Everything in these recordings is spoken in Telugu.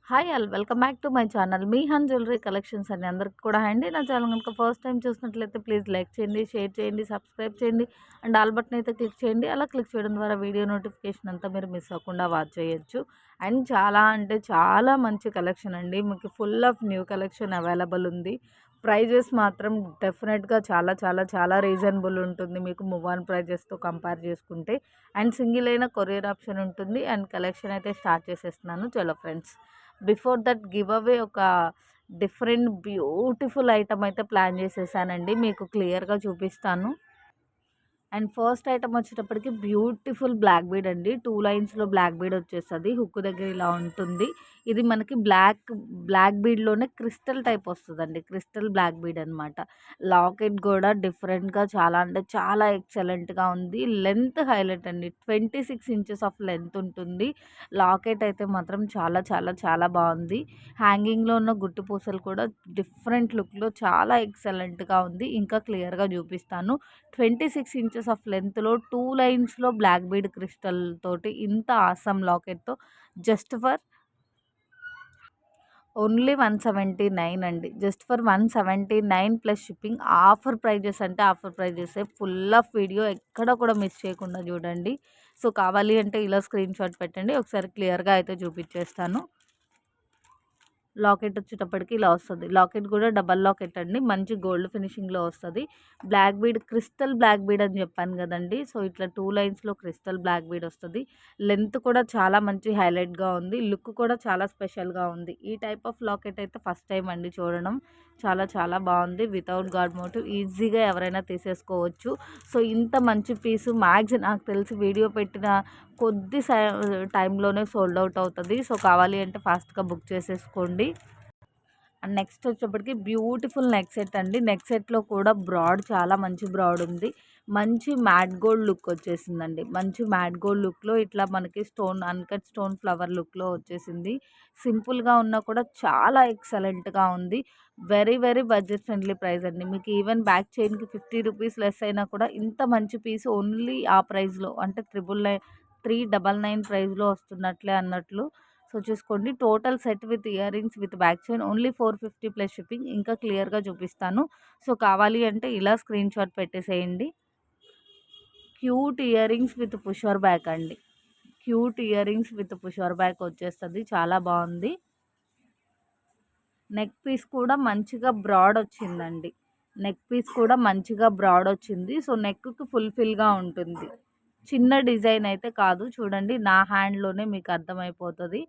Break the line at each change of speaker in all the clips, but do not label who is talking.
Hi all welcome back to my channel మీహాన్ జ్యువెలరీ కలెక్షన్స్ అండి. అందరికి కూడా అండి నా ఛానల్ కనుక ఫస్ట్ టైం చూసినట్లయితే ప్లీజ్ లైక్ చేయండి, షేర్ చేయండి, సబ్స్క్రైబ్ చేయండి అండ్ ఆల్ బటన్ అయితే క్లిక్ చేయండి. అలా క్లిక్ చేయడం ద్వారా వీడియో నోటిఫికేషన్ అంతా మీరు మిస్ అవ్వకుండా వాచ్ చేయొచ్చు. అండ్ చాలా అంటే చాలా మంచి కలెక్షన్ అండి. మీకు full of new collection available ఉంది. ప్రైజెస్ మాత్రం డెఫినెట్గా చాలా చాలా చాలా రీజనబుల్ ఉంటుంది మీకు మూవ్ ఆన్ ప్రైజెస్తో కంపేర్ చేసుకుంటే. అండ్ సింగిల్ అయిన కొరియర్ ఆప్షన్ ఉంటుంది. అండ్ కలెక్షన్ అయితే స్టార్ట్ చేసేస్తున్నాను. చలో friends, before that give away ఒక డిఫరెంట్ బ్యూటిఫుల్ ఐటమ్ అయితే ప్లాన్ చేసేసానండి. మీకు క్లియర్గా చూపిస్తాను. అండ్ ఫస్ట్ ఐటమ్ వచ్చేటప్పటికి బ్యూటిఫుల్ బ్లాక్ బీడ్ అండి. 2 లైన్స్లో బ్లాక్ బీడ్ వచ్చేస్తుంది. హుక్ దగ్గర ఇలా ఉంటుంది. ఇది మనకి బ్లాక్ బీడ్లోనే క్రిస్టల్ టైప్ వస్తుందండి. క్రిస్టల్ బ్లాక్ బీడ్ అనమాట. లాకెట్ కూడా డిఫరెంట్గా చాలా అంటే చాలా ఎక్సలెంట్గా ఉంది. లెంత్ హైలైట్ అండి. 26 ఇంచెస్ ఆఫ్ లెంత్ ఉంటుంది. లాకెట్ అయితే మాత్రం చాలా చాలా చాలా బాగుంది. హ్యాంగింగ్లో ఉన్న గుట్టు పూసలు కూడా డిఫరెంట్ లుక్లో చాలా ఎక్సలెంట్గా ఉంది. ఇంకా క్లియర్గా చూపిస్తాను. 26 ఇంచెస్ ఆఫ్ లెంత్లో 2 లైన్స్లో బ్లాక్ బీడ్ క్రిస్టల్ తోటి ఇంత ఆసమ్ లాకెట్తో జస్ట్ ఫర్ ఓన్లీ 179 అండి. Just for 179 plus shipping. Offer prices అంటే offer prices. Full of video ఎక్కడ కూడా మిస్ చేయకుండా చూడండి. సో కావాలి అంటే ఇలా స్క్రీన్ షాట్ పెట్టండి. ఒకసారి క్లియర్గా అయితే చూపించేస్తాను. లాకెట్ వచ్చేటప్పటికి ఇలా వస్తుంది. లాకెట్ కూడా డబల్ లాకెట్ అండి. మంచి గోల్డ్ ఫినిషింగ్లో వస్తుంది. Black bead crystal black bead అని చెప్పాను కదండి. సో ఇట్లా 2 లైన్స్లో క్రిస్టల్ బ్లాక్ బీడ్ వస్తుంది. లెంత్ కూడా చాలా మంచి హైలైట్గా ఉంది. లుక్ కూడా చాలా స్పెషల్గా ఉంది. ఈ టైప్ ఆఫ్ లాకెట్ అయితే ఫస్ట్ టైం అండి చూడడం. చాలా చాలా బాగుంది. వితౌట్ గాడ్ మోటివ్ ఈజీగా ఎవరైనా తీసేసుకోవచ్చు. సో ఇంత మంచి పీసు మ్యాక్స్ నాకు తెలిసి వీడియో పెట్టిన కొద్ది టైంలోనే సోల్డ్ అవుట్ అవుతుంది. సో కావాలి అంటే ఫాస్ట్గా బుక్ చేసేసుకోండి. అండ్ నెక్స్ట్ వచ్చేప్పటికి బ్యూటిఫుల్ నెక్ సెట్ అండి. నెక్ సెట్లో కూడా బ్రాడ్ చాలా మంచి బ్రాడ్ ఉంది. మంచి మ్యాట్ గోల్డ్ లుక్ వచ్చేసిందండి. మంచి మ్యాట్ గోల్డ్ లుక్లో ఇట్లా మనకి స్టోన్ అన్కట్ స్టోన్ ఫ్లవర్ లుక్లో వచ్చేసింది. సింపుల్గా ఉన్నా కూడా చాలా ఎక్సలెంట్గా ఉంది. Very very budget friendly price అండి. మీకు ఈవెన్ బ్యాక్ చైన్కి 50 రూపీస్ లెస్ అయినా కూడా ఇంత మంచి పీస్ ఓన్లీ ఆ ప్రైస్లో అంటే 399 ప్రైస్లో వస్తున్నట్లే అన్నట్లు. సో చూసుకోండి. Total set with earrings with back chain only 450 plus shipping. ఇంకా క్లియర్గా చూపిస్తాను. సో కావాలి అంటే ఇలా స్క్రీన్ షాట్ పెట్టేసేయండి. Cute earrings with pusher back అండి. Cute earrings with pusher back వచ్చేస్తుంది. చాలా బాగుంది. నెక్ పీస్ కూడా మంచిగా బ్రాడ్ వచ్చిందండి. నెక్ పీస్ కూడా మంచిగా బ్రాడ్ వచ్చింది. సో నెక్కి ఫుల్ఫిల్గా ఉంటుంది. చిన్న డిజైన్ అయితే కాదు. చూడండి నా హ్యాండ్లోనే మీకు అర్థమైపోతుంది.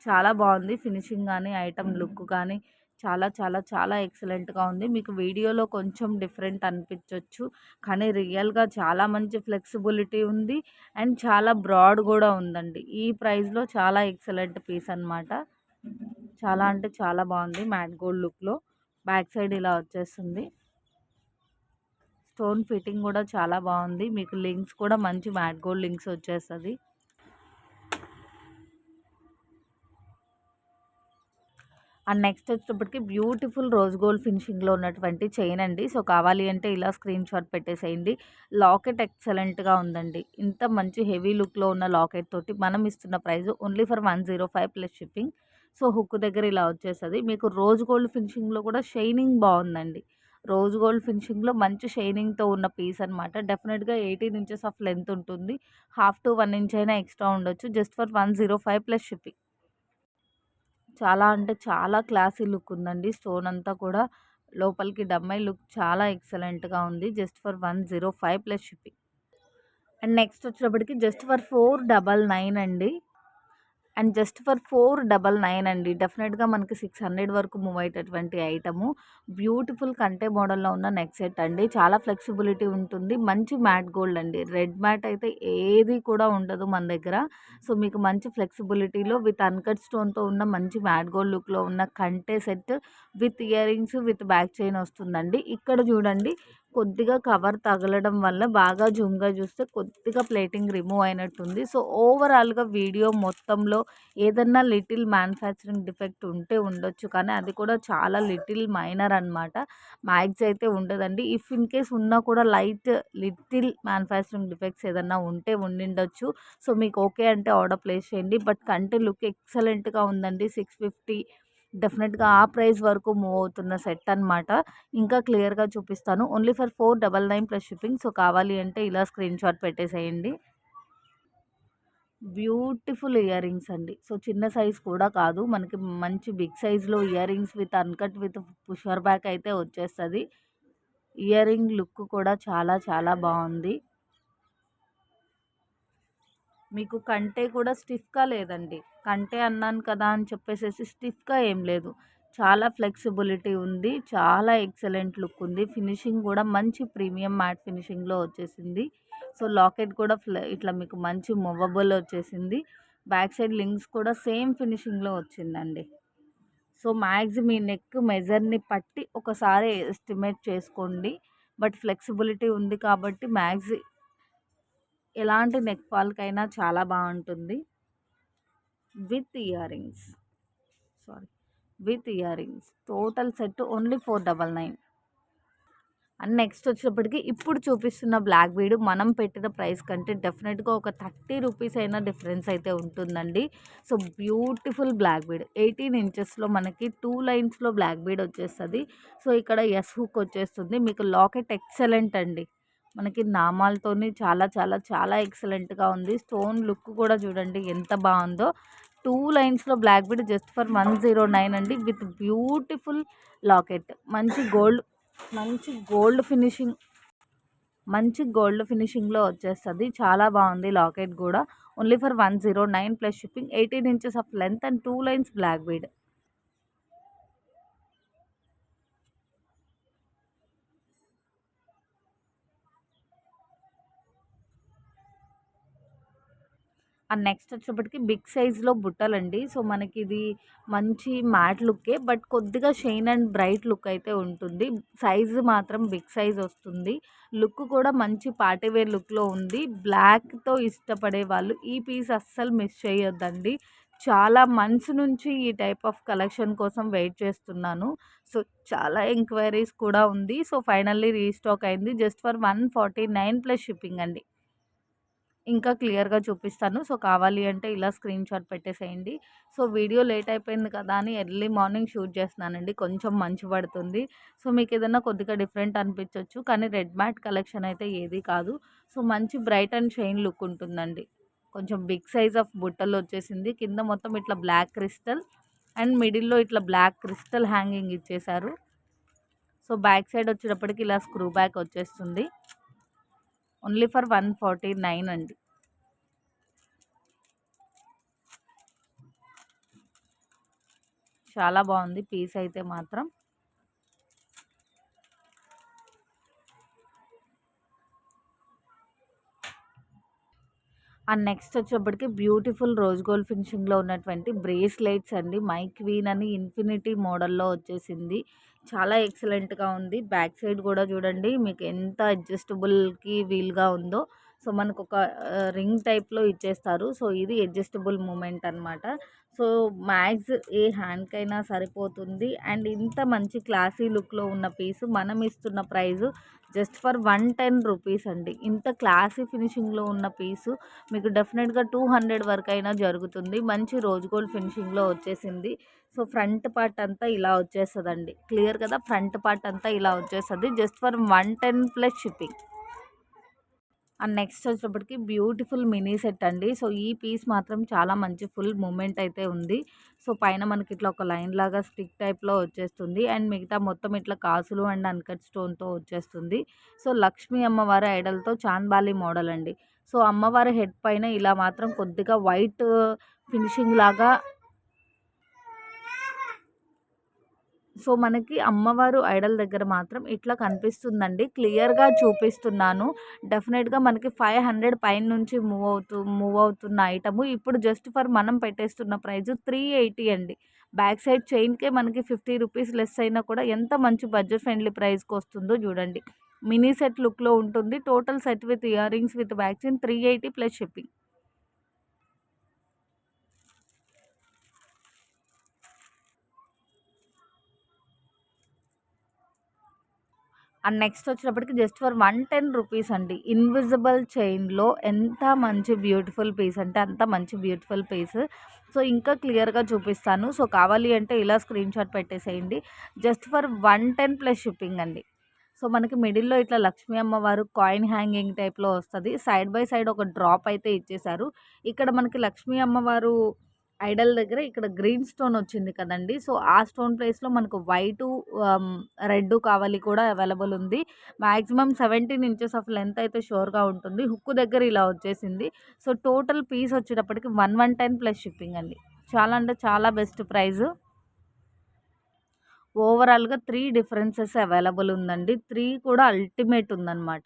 చాలా బాగుంది. ఫినిషింగ్ కానీ ఐటమ్ లుక్ కానీ చాలా చాలా చాలా ఎక్సలెంట్గా ఉంది. మీకు వీడియోలో కొంచెం డిఫరెంట్ అనిపించవచ్చు, కానీ రియల్గా చాలా మంచి ఫ్లెక్సిబిలిటీ ఉంది. అండ్ చాలా బ్రాడ్ కూడా ఉందండి. ఈ ప్రైస్లో చాలా ఎక్సలెంట్ పీస్ అనమాట. చాలా అంటే చాలా బాగుంది. మ్యాట్ గోల్డ్ లుక్లో బ్యాక్ సైడ్ ఇలా వచ్చేస్తుంది. స్టోన్ ఫిట్టింగ్ కూడా చాలా బాగుంది. మీకు లింక్స్ కూడా మంచి మ్యాట్ గోల్డ్ లింక్స్ వచ్చేస్తుంది. అండ్ నెక్స్ట్ వచ్చేటప్పటికి బ్యూటిఫుల్ రోజ్ గోల్డ్ ఫినిషింగ్లో ఉన్నటువంటి చైన్ అండి. సో కావాలి అంటే ఇలా స్క్రీన్ షాట్ పెట్టేసేయండి. లాకెట్ ఎక్సలెంట్గా ఉందండి. ఇంత మంచి హెవీ లుక్లో ఉన్న లాకెట్ తోటి మనం ఇస్తున్న price only for 105 plus shipping. So hook దగ్గర ఇలా వచ్చేస్తుంది. మీకు రోజ్ గోల్డ్ ఫినిషింగ్లో కూడా షైనింగ్ బాగుందండి. రోజ్ గోల్డ్ ఫినిషింగ్లో మంచి షైనింగ్తో ఉన్న పీస్ అనమాట. డెఫినెట్గా 18 ఇంచెస్ ఆఫ్ లెంత్ ఉంటుంది. హాఫ్ టు 1 ఇంచ్ అయినా ఎక్స్ట్రా ఉండొచ్చు. Just for 105 plus shipping. చాలా అంటే చాలా క్లాసీ లుక్ ఉందండి. స్టోన్ అంతా కూడా లోపలికి డమ్మై లుక్ చాలా ఎక్సలెంట్గా ఉంది. Just for 105 plus shipping. And next వచ్చేటప్పటికి జస్ట్ ఫర్ 499 అండి. అండ్ జస్ట్ ఫర్ 499 అండి. డెఫినెట్గా మనకి 600 వరకు మూవ్ అయ్యేటటువంటి ఐటము. బ్యూటిఫుల్ కంటే మోడల్లో ఉన్న నెక్ సెట్ అండి. చాలా ఫ్లెక్సిబిలిటీ ఉంటుంది. మంచి మ్యాట్ గోల్డ్ అండి. రెడ్ మ్యాట్ అయితే ఏది కూడా ఉండదు మన దగ్గర. సో మీకు మంచి ఫ్లెక్సిబిలిటీలో విత్ అన్కట్ స్టోన్తో ఉన్న మంచి మ్యాట్ గోల్డ్ లుక్లో ఉన్న కంటే set with earrings with back chain వస్తుందండి. ఇక్కడ చూడండి కొద్దిగా కవర్ తగలడం వల్ల బాగా జూమ్‌గా చూస్తే కొద్దిగా ప్లేటింగ్ రిమూవ్ అయినట్టుంది. సో, ఓవరాల్‌గా వీడియో మొత్తంలో ఏదన్నా లిటిల్ మ్యానుఫ్యాక్చరింగ్ డిఫెక్ట్ ఉంటే ఉండొచ్చు. కానీ అది కూడా చాలా లిటిల్ మైనర్ అనమాట. మ్యాక్స్ అయితే ఉండదండి. ఇఫ్ ఇన్ కేస్ ఉన్నా కూడా లిటిల్ మ్యానుఫ్యాక్చరింగ్ డిఫెక్ట్స్ ఏదన్నా ఉంటే ఉండిండొచ్చు. సో, మీకు ఓకే అంటే ఆర్డర్ ప్లేస్ చేయండి. బట్ కంటెంట్ లుక్ ఎక్సలెంట్‌గా ఉందండి. 650 డెఫినెట్‌గా ఆ ప్రైస్ వరకు మూవ్ అవుతున్న సెట్ అనమాట. ఇంకా క్లియర్‌గా చూపిస్తాను. Only for 499 plus shipping. So, కావాలి అంటే ఇలా స్క్రీన్‌షాట్ పెట్టేసేయండి. బ్యూటిఫుల్ ఇయర్ రింగ్స్ అండి. సో, చిన్న సైజ్ కూడా కాదు. మనకి మంచి బిగ్ సైజ్‌లో ear rings with uncut with pusher back అయితే వచ్చేస్తది. ఇయర్ రింగ్ లుక్ కూడా చాలా చాలా బావుంది. మీకు కంటే కూడా స్టిఫ్‌గా లేదండి. కంటే అన్నాను కదా అని చెప్పేసేసి స్టిఫ్‌గా ఏం లేదు. చాలా ఫ్లెక్సిబిలిటీ ఉంది. చాలా ఎక్సలెంట్ లుక్ ఉంది. ఫినిషింగ్ కూడా మంచి ప్రీమియం మ్యాట్ ఫినిషింగ్‌లో వచ్చేసింది. సో, లాకెట్ కూడా ఇట్లా మీకు మంచి మూవబుల్ వచ్చేసింది. బ్యాక్ సైడ్ లింక్స్ కూడా సేమ్ ఫినిషింగ్‌లో వచ్చిందండి. సో, మ్యాక్స్ మీ నెక్ మెజర్‌ని పట్టి ఒకసారి ఎస్టిమేట్ చేసుకోండి. బట్ ఫ్లెక్సిబిలిటీ ఉంది కాబట్టి మ్యాక్స్ ఎలాంటి నెక్ ఫాల్‌కైనా చాలా బావుంటుంది. With ear rings. Sorry. With ear rings. Total set only 499. And next వచ్చేటప్పటికి ఇప్పుడు చూపిస్తున్న బ్లాక్ బీడ్ మనం పెట్టిన ప్రైస్ కంటే డెఫినెట్‌గా ఒక 30 రూపీస్ అయినా డిఫరెన్స్ అయితే ఉంటుందండి. సో, బ్యూటిఫుల్ బ్లాక్ బీడ్ 18 ఇంచెస్‌లో మనకి 2 లైన్స్‌లో బ్లాక్ బీడ్ వచ్చేస్తది. సో, ఇక్కడ ఎస్ హుక్ వచ్చేస్తుంది. మీకు లాకెట్ ఎక్సలెంట్ అండి. మనకి నామాలతోని చాలా చాలా చాలా ఎక్సలెంట్‌గా ఉంది. స్టోన్ లుక్ కూడా చూడండి ఎంత బావుందో. 2 లైన్స్‌లో బ్లాక్ బీడ్ జస్ట్ ఫర్ 109 అండి. With beautiful locket. మంచి గోల్డ్ ఫినిషింగ్‌లో వచ్చేస్తది. చాలా బావుంది లాకెట్ గూడా. Only for 109 plus shipping. 18 inches of length and 2 lines black bead. And next వచ్చేటప్పటికి బిగ్ సైజ్‌లో బుట్టలండి. సో, మనకిది మంచి మ్యాట్ లుక్కే. బట్ కొద్దిగా షైన్ అండ్ బ్రైట్ లుక్ అయితే ఉంటుంది. సైజు మాత్రం బిగ్ సైజ్ వస్తుంది. లుక్ కూడా మంచి పార్టీ వేర్ లుక్‌లో ఉంది. బ్లాక్‌తో ఇష్టపడే వాళ్ళు ఈ పీస్ అస్సలు మిస్ చేయొద్దండి. చాలా మంత్స్ నుంచి ఈ టైప్ ఆఫ్ కలెక్షన్ కోసం వెయిట్ చేస్తున్నాను. సో, చాలా ఎంక్వైరీస్ కూడా ఉంది. సో, ఫైనల్లీ రీస్టాక్ అయింది. జస్ట్ ఫర్ 149 ప్లస్ షిప్పింగ్ అండి. ఇంకా క్లియర్‌గా చూపిస్తాను. సో, కావాలి అంటే ఇలా స్క్రీన్‌షాట్ పెట్టేసేయండి. సో, వీడియో లేట్ అయిపోయింది కదా అని ఎర్లీ మార్నింగ్ షూట్ చేస్తున్నానండి. కొంచెం మంచు పడుతుంది. సో, మీకేదన్నా కొద్దిగా డిఫరెంట్ అనిపించొచ్చు. కానీ రెడ్ మ్యాట్ కలెక్షన్ అయితే ఏది కాదు. సో, మంచి బ్రైట్ అండ్ షైన్ లుక్ ఉంటుందండి. కొంచెం బిగ్ సైజ్ ఆఫ్ బుట్టలొచ్చేసింది. కింద మొత్తం ఇట్లా బ్లాక్ క్రిస్టల్ అండ్ మిడిల్‌లో ఇట్లా బ్లాక్ క్రిస్టల్ హ్యాంగింగ్ ఇచ్చేశారు. సో, బ్యాక్ సైడ్ వచ్చేటప్పటికి ఇలా స్క్రూ బ్యాక్ వచ్చేస్తుంది. ఓన్లీ ఫర్ 149 అండి. చాలా బాగుంది పీస్ అయితే మాత్రం. అండ్ నెక్స్ట్ వచ్చేప్పటికి బ్యూటిఫుల్ రోజ్ గోల్డ్ ఫినిషింగ్‌లో ఉన్నటువంటి బ్రేస్లెట్స్ అండి. మై క్వీన్ అని ఇన్ఫినిటీ మోడల్‌లో వచ్చేసింది. చాలా ఎక్సలెంట్‌గా ఉంది. బ్యాక్ సైడ్ కూడా చూడండి మీకు ఎంత అడ్జస్టబుల్‌కి వీలుగా ఉందో. సో, మనకొక రింగ్ టైప్‌లో ఇచ్చేస్తారు. సో, ఇది అడ్జస్టబుల్ మూమెంట్ అనమాట. సో, మ్యాక్స్ ఏ హ్యాండ్‌కైనా సరిపోతుంది. అండ్ ఇంత మంచి క్లాసీ లుక్‌లో ఉన్న పీస్ మనం ఇస్తున్న ప్రైజు జస్ట్ ఫర్ 110 రూపీస్ అండి. ఇంత క్లాసీ ఫినిషింగ్‌లో ఉన్న పీసు మీకు డెఫినెట్‌గా 200 వరకైనా జరుగుతుంది. మంచి రోజ్ గోల్డ్ ఫినిషింగ్‌లో వచ్చేసింది. సో, ఫ్రంట్ పార్ట్ అంతా ఇలా వచ్చేస్తదండి. క్లియర్ కదా! ఫ్రంట్ పార్ట్ అంతా ఇలా వచ్చేస్తది. Just for 110 plus shipping. And next వచ్చేటప్పటికి బ్యూటిఫుల్ మినీ సెట్ అండి. సో, ఈ పీస్ మాత్రం చాలా మంచి ఫుల్ మూమెంట్ అయితే ఉంది. సో, పైన మనకి ఇట్లా ఒక లైన్ లాగా స్టిక్ టైప్‌లో వచ్చేస్తుంది. అండ్ మిగతా మొత్తం ఇట్లా కాసులు అండ్ అన్‌కట్ స్టోన్‌తో వచ్చేస్తుంది. సో, లక్ష్మీ అమ్మవారి ఐడల్‌తో చాంద్బాలి మోడల్ అండి. సో, అమ్మవారి హెడ్ పైన ఇలా మాత్రం కొద్దిగా వైట్ ఫినిషింగ్ లాగా. సో, మనకి అమ్మవారు ఐడల్ దగ్గర మాత్రం ఇట్లా కనిపిస్తుందండి. క్లియర్‌గా చూపిస్తున్నాను. డెఫినెట్‌గా మనకి 500 పైనుంచి మూవ్ అవుతున్న ఐటము ఇప్పుడు జస్ట్ ఫర్ మనం పెట్టేస్తున్న ప్రైస్ 380 అండి. బ్యాక్ సైడ్ చైన్‌కే మనకి 50 రూపీస్ లెస్ అయినా కూడా ఎంత మంచి బడ్జెట్ ఫ్రెండ్లీ ప్రైస్‌కొస్తుందో చూడండి. మినీ సెట్ లుక్లో ఉంటుంది. Total set with earrings with back chain 380 plus shipping. And next వచ్చేటప్పటికి జస్ట్ ఫర్ 110 రూపీస్ అండి. ఇన్విజిబుల్ చైన్లో ఎంత మంచి బ్యూటిఫుల్ పీస్ అంటే అంత మంచి బ్యూటిఫుల్ పీస్. సో ఇంకా క్లియర్గా చూపిస్తాను. సో కావాలి అంటే ఇలా స్క్రీన్ షాట్ పెట్టేసేయండి. జస్ట్ ఫర్ 110 ప్లస్ షిప్పింగ్ అండి. సో మనకి మిడిల్‌లో ఇట్లా లక్ష్మీ అమ్మవారు కాయిన్ హ్యాంగింగ్ టైప్‌లో వస్తది. సైడ్ బై సైడ్ ఒక డ్రాప్ అయితే ఇచ్చేశారు. ఇక్కడ మనకి లక్ష్మీ అమ్మవారు ఐడల్ దగ్గర ఇక్కడ గ్రీన్ స్టోన్ వచ్చింది కదండీ! సో ఆ స్టోన్ ప్లేస్‌లో మనకు వైటు రెడ్ కావాలి కూడా అవైలబుల్ ఉంది. మాక్సిమం 17 ఇంచెస్ ఆఫ్ లెంత్ అయితే షూర్‌గా ఉంటుంది. హుక్ దగ్గర ఇలా వచ్చేసింది. సో టోటల్ పీస్ వచ్చేటప్పటికి 1110 ప్లస్ షిప్పింగ్ అండి. చాలా అంటే చాలా బెస్ట్ ప్రైస్. ఓవరాల్‌గా 3 డిఫరెన్సెస్ అవైలబుల్ ఉందండి. 3 కూడా అల్టిమేట్ ఉందనమాట.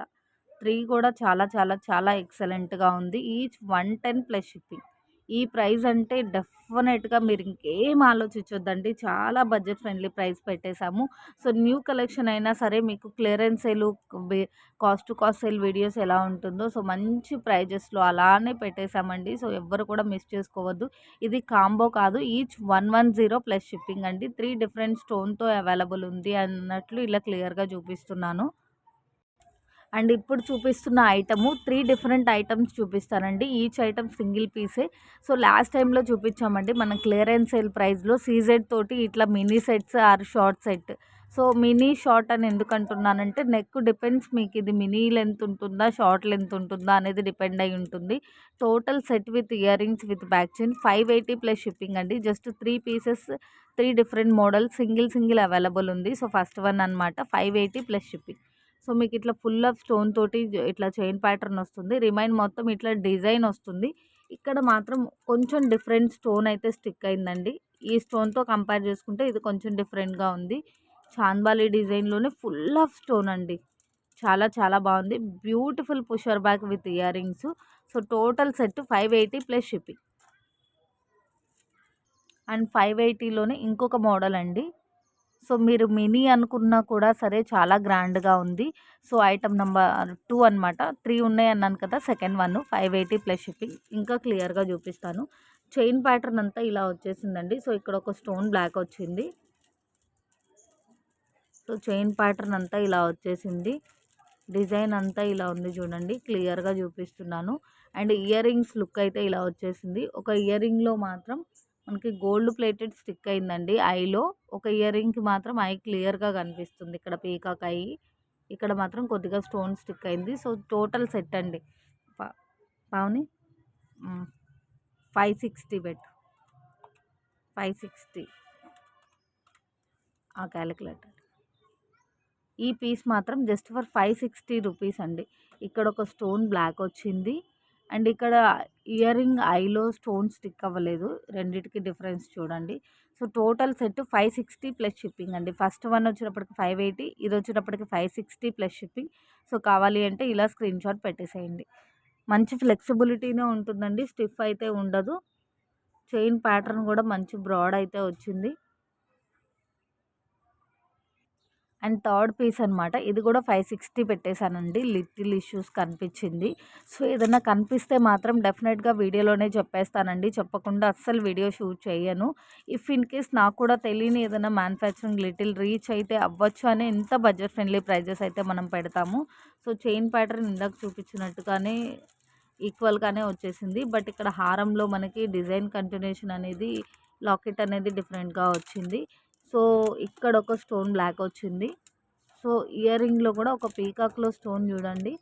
3 కూడా చాలా చాలా చాలా ఎక్సలెంట్‌గా ఉంది. Each 110 plus shipping. ఈ ప్రైస్ అంటే డెఫినెట్‌గా మీరు ఇంకేం ఆలోచించొద్దండి. చాలా బడ్జెట్ ఫ్రెండ్లీ ప్రైస్ పెట్టేసాము. సో న్యూ కలెక్షన్ అయినా సరే మీకు clearance sale by cost to cost sale videos ఎలా ఉంటుందో సో మంచి ప్రైజెస్‌లో అలానే పెట్టేసామండి. సో ఎవ్వరు కూడా మిస్ చేసుకోవద్దు. ఇది కాంబో కాదు. ఈచ్ 110 ప్లస్ షిప్పింగ్ అండి. 3 డిఫరెంట్ స్టోన్‌తో అవైలబుల్ ఉంది అన్నట్లు ఇలా క్లియర్‌గా చూపిస్తున్నాను. అండ్ ఇప్పుడు చూపిస్తున్న ఐటము 3 డిఫరెంట్ ఐటమ్స్ చూపిస్తానండి. ఈచ్ ఐటమ్ సింగిల్ పీసే. సో లాస్ట్ టైంలో చూపించామండి మనం క్లియరెన్స్ సేల్ ప్రైస్‌లో సీజెడ్ తోటి ఇట్లా mini sets or short set. So mini, short అని ఎందుకు అంటున్నానంటే నెక్ డిపెండ్స్ మీకు ఇది మినీ లెంత్ ఉంటుందా, షార్ట్ లెంత్ ఉంటుందా అనేది డిపెండ్ అయ్యి ఉంటుంది. Total set with earrings with back chain 580 plus shipping అండి. Just 3 pieces 3 different models single available ఉంది. సో ఫస్ట్ వన్ అనమాట 580 ప్లస్ షిప్పింగ్. సో మీకు ఇట్లా ఫుల్ ఆఫ్ స్టోన్ తోటి ఇట్లా చైన్ ప్యాటర్న్ వస్తుంది. రిమైన్ మొత్తం ఇట్లా డిజైన్ వస్తుంది. ఇక్కడ మాత్రం కొంచెం డిఫరెంట్ స్టోన్ అయితే స్టిక్ అయిందండి. ఈ స్టోన్‌తో కంపేర్ చేసుకుంటే ఇది కొంచెం డిఫరెంట్‌గా ఉంది. చాంద్బాలి డిజైన్‌లోనే ఫుల్ ఆఫ్ స్టోన్ అండి. చాలా చాలా బాగుంది. Beautiful pusher back with earrings. So total set 580 plus shipping. And 580లోనే ఇంకొక మోడల్ అండి. సో మీరు మినీ అనుకున్నా కూడా సరే చాలా గ్రాండ్‌గా ఉంది. సో ఐటెమ్ నంబర్ 2 అనమాట. 3 ఉన్నాయన్నాను కదా! Second one 580 plus shipping. ఇంకా క్లియర్‌గా చూపిస్తాను. చైన్ ప్యాటర్న్ అంతా ఇలా వచ్చేసిందండి. సో ఇక్కడ ఒక స్టోన్ బ్లాక్ వచ్చింది. సో చైన్ ప్యాటర్న్ అంతా ఇలా వచ్చేసింది. డిజైన్ అంతా ఇలా ఉంది చూడండి. క్లియర్‌గా చూపిస్తున్నాను. అండ్ ఇయర్ రింగ్స్ లుక్ అయితే ఇలా వచ్చేసింది. ఒక ఇయర్ రింగ్‌లో మాత్రం మనకి గోల్డ్ ప్లేటెడ్ స్టిక్ అయిందండి ఐలో. ఒక ఇయర్ రింగ్‌కి మాత్రం ఐ క్లియర్‌గా కనిపిస్తుంది. ఇక్కడ పీకాక్ ఐ. ఇక్కడ మాత్రం కొద్దిగా స్టోన్ స్టిక్ అయింది. సో టోటల్ సెట్ అండి. ప పావని 560 పెట్టు. 560 ఆ క్యాలిక్యులేటర్. ఈ పీస్ మాత్రం జస్ట్ ఫర్ 560 రూపీస్ అండి. ఇక్కడ ఒక స్టోన్ బ్లాక్ వచ్చింది. అండ్ ఇక్కడ ఇయర్ రింగ్ ఐలో స్టోన్ స్టిక్ అవ్వలేదు. రెండిటికి డిఫరెన్స్ చూడండి. So total set 560 plus shipping అండి. ఫస్ట్ వన్ వచ్చేటప్పటికి 580, ఇది వచ్చేటప్పటికి 560 ప్లస్ షిప్పింగ్. సో కావాలి అంటే ఇలా స్క్రీన్ షాట్ పెట్టేసేయండి. మంచి ఫ్లెక్సిబిలిటీనే ఉంటుందండి. స్టిఫ్ అయితే ఉండదు. చైన్ ప్యాటర్న్ కూడా మంచి బ్రాడ్ అయితే వచ్చింది. అండ్ థర్డ్ పీస్ అనమాట. ఇది కూడా 560 పెట్టేశానండి. లిటిల్ ఇష్యూస్ కనిపించింది. సో ఏదైనా కనిపిస్తే మాత్రం డెఫినెట్‌గా వీడియోలోనే చెప్పేస్తానండి. చెప్పకుండా అస్సలు వీడియో షూట్ చేయను. ఇఫ్ ఇన్ కేస్ నాకు కూడా తెలియని ఏదైనా మ్యానుఫ్యాక్చరింగ్ లిటిల్ రీచ్ అయితే అవ్వచ్చు అని ఇంత బడ్జెట్ ఫ్రెండ్లీ ప్రైజెస్ అయితే మనం పెడతాము. సో చైన్ ప్యాటర్న్ ఇందాక చూపించినట్టుగానే ఈక్వల్‌గానే వచ్చేసింది. బట్ ఇక్కడ హారంలో మనకి డిజైన్ కంటిన్యూషన్ అనేది లాకెట్ అనేది డిఫరెంట్‌గా వచ్చింది. సో ఇక్కడ ఒక స్టోన్ బ్లాక్ వచ్చింది. సో ఇయర్ రింగ్‌లో కూడా ఒక పీకాక్‌లో స్టోన్ చూడండి.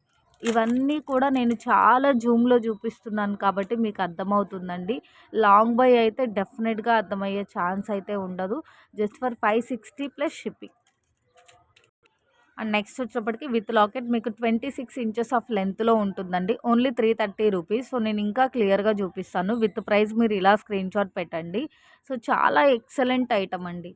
ఇవన్నీ కూడా నేను చాలా జూమ్‌లో చూపిస్తున్నాను కాబట్టి మీకు అర్థమవుతుందండి. లాంగ్ బై అయితే డెఫినెట్‌గా అర్థమయ్యే ఛాన్స్ అయితే ఉండదు. Just for 560 plus shipping. And next వచ్చేటప్పటికి విత్ లాకెట్ మీకు 26 ఇంచెస్ ఆఫ్ లెంత్‌లో ఉంటుందండి. Only 330 rupees. సో నేను ఇంకా క్లియర్‌గా చూపిస్తాను. విత్ ప్రైస్ మీరు ఇలా స్క్రీన్ షాట్ పెట్టండి. సో చాలా ఎక్సలెంట్ ఐటమ్ అండి.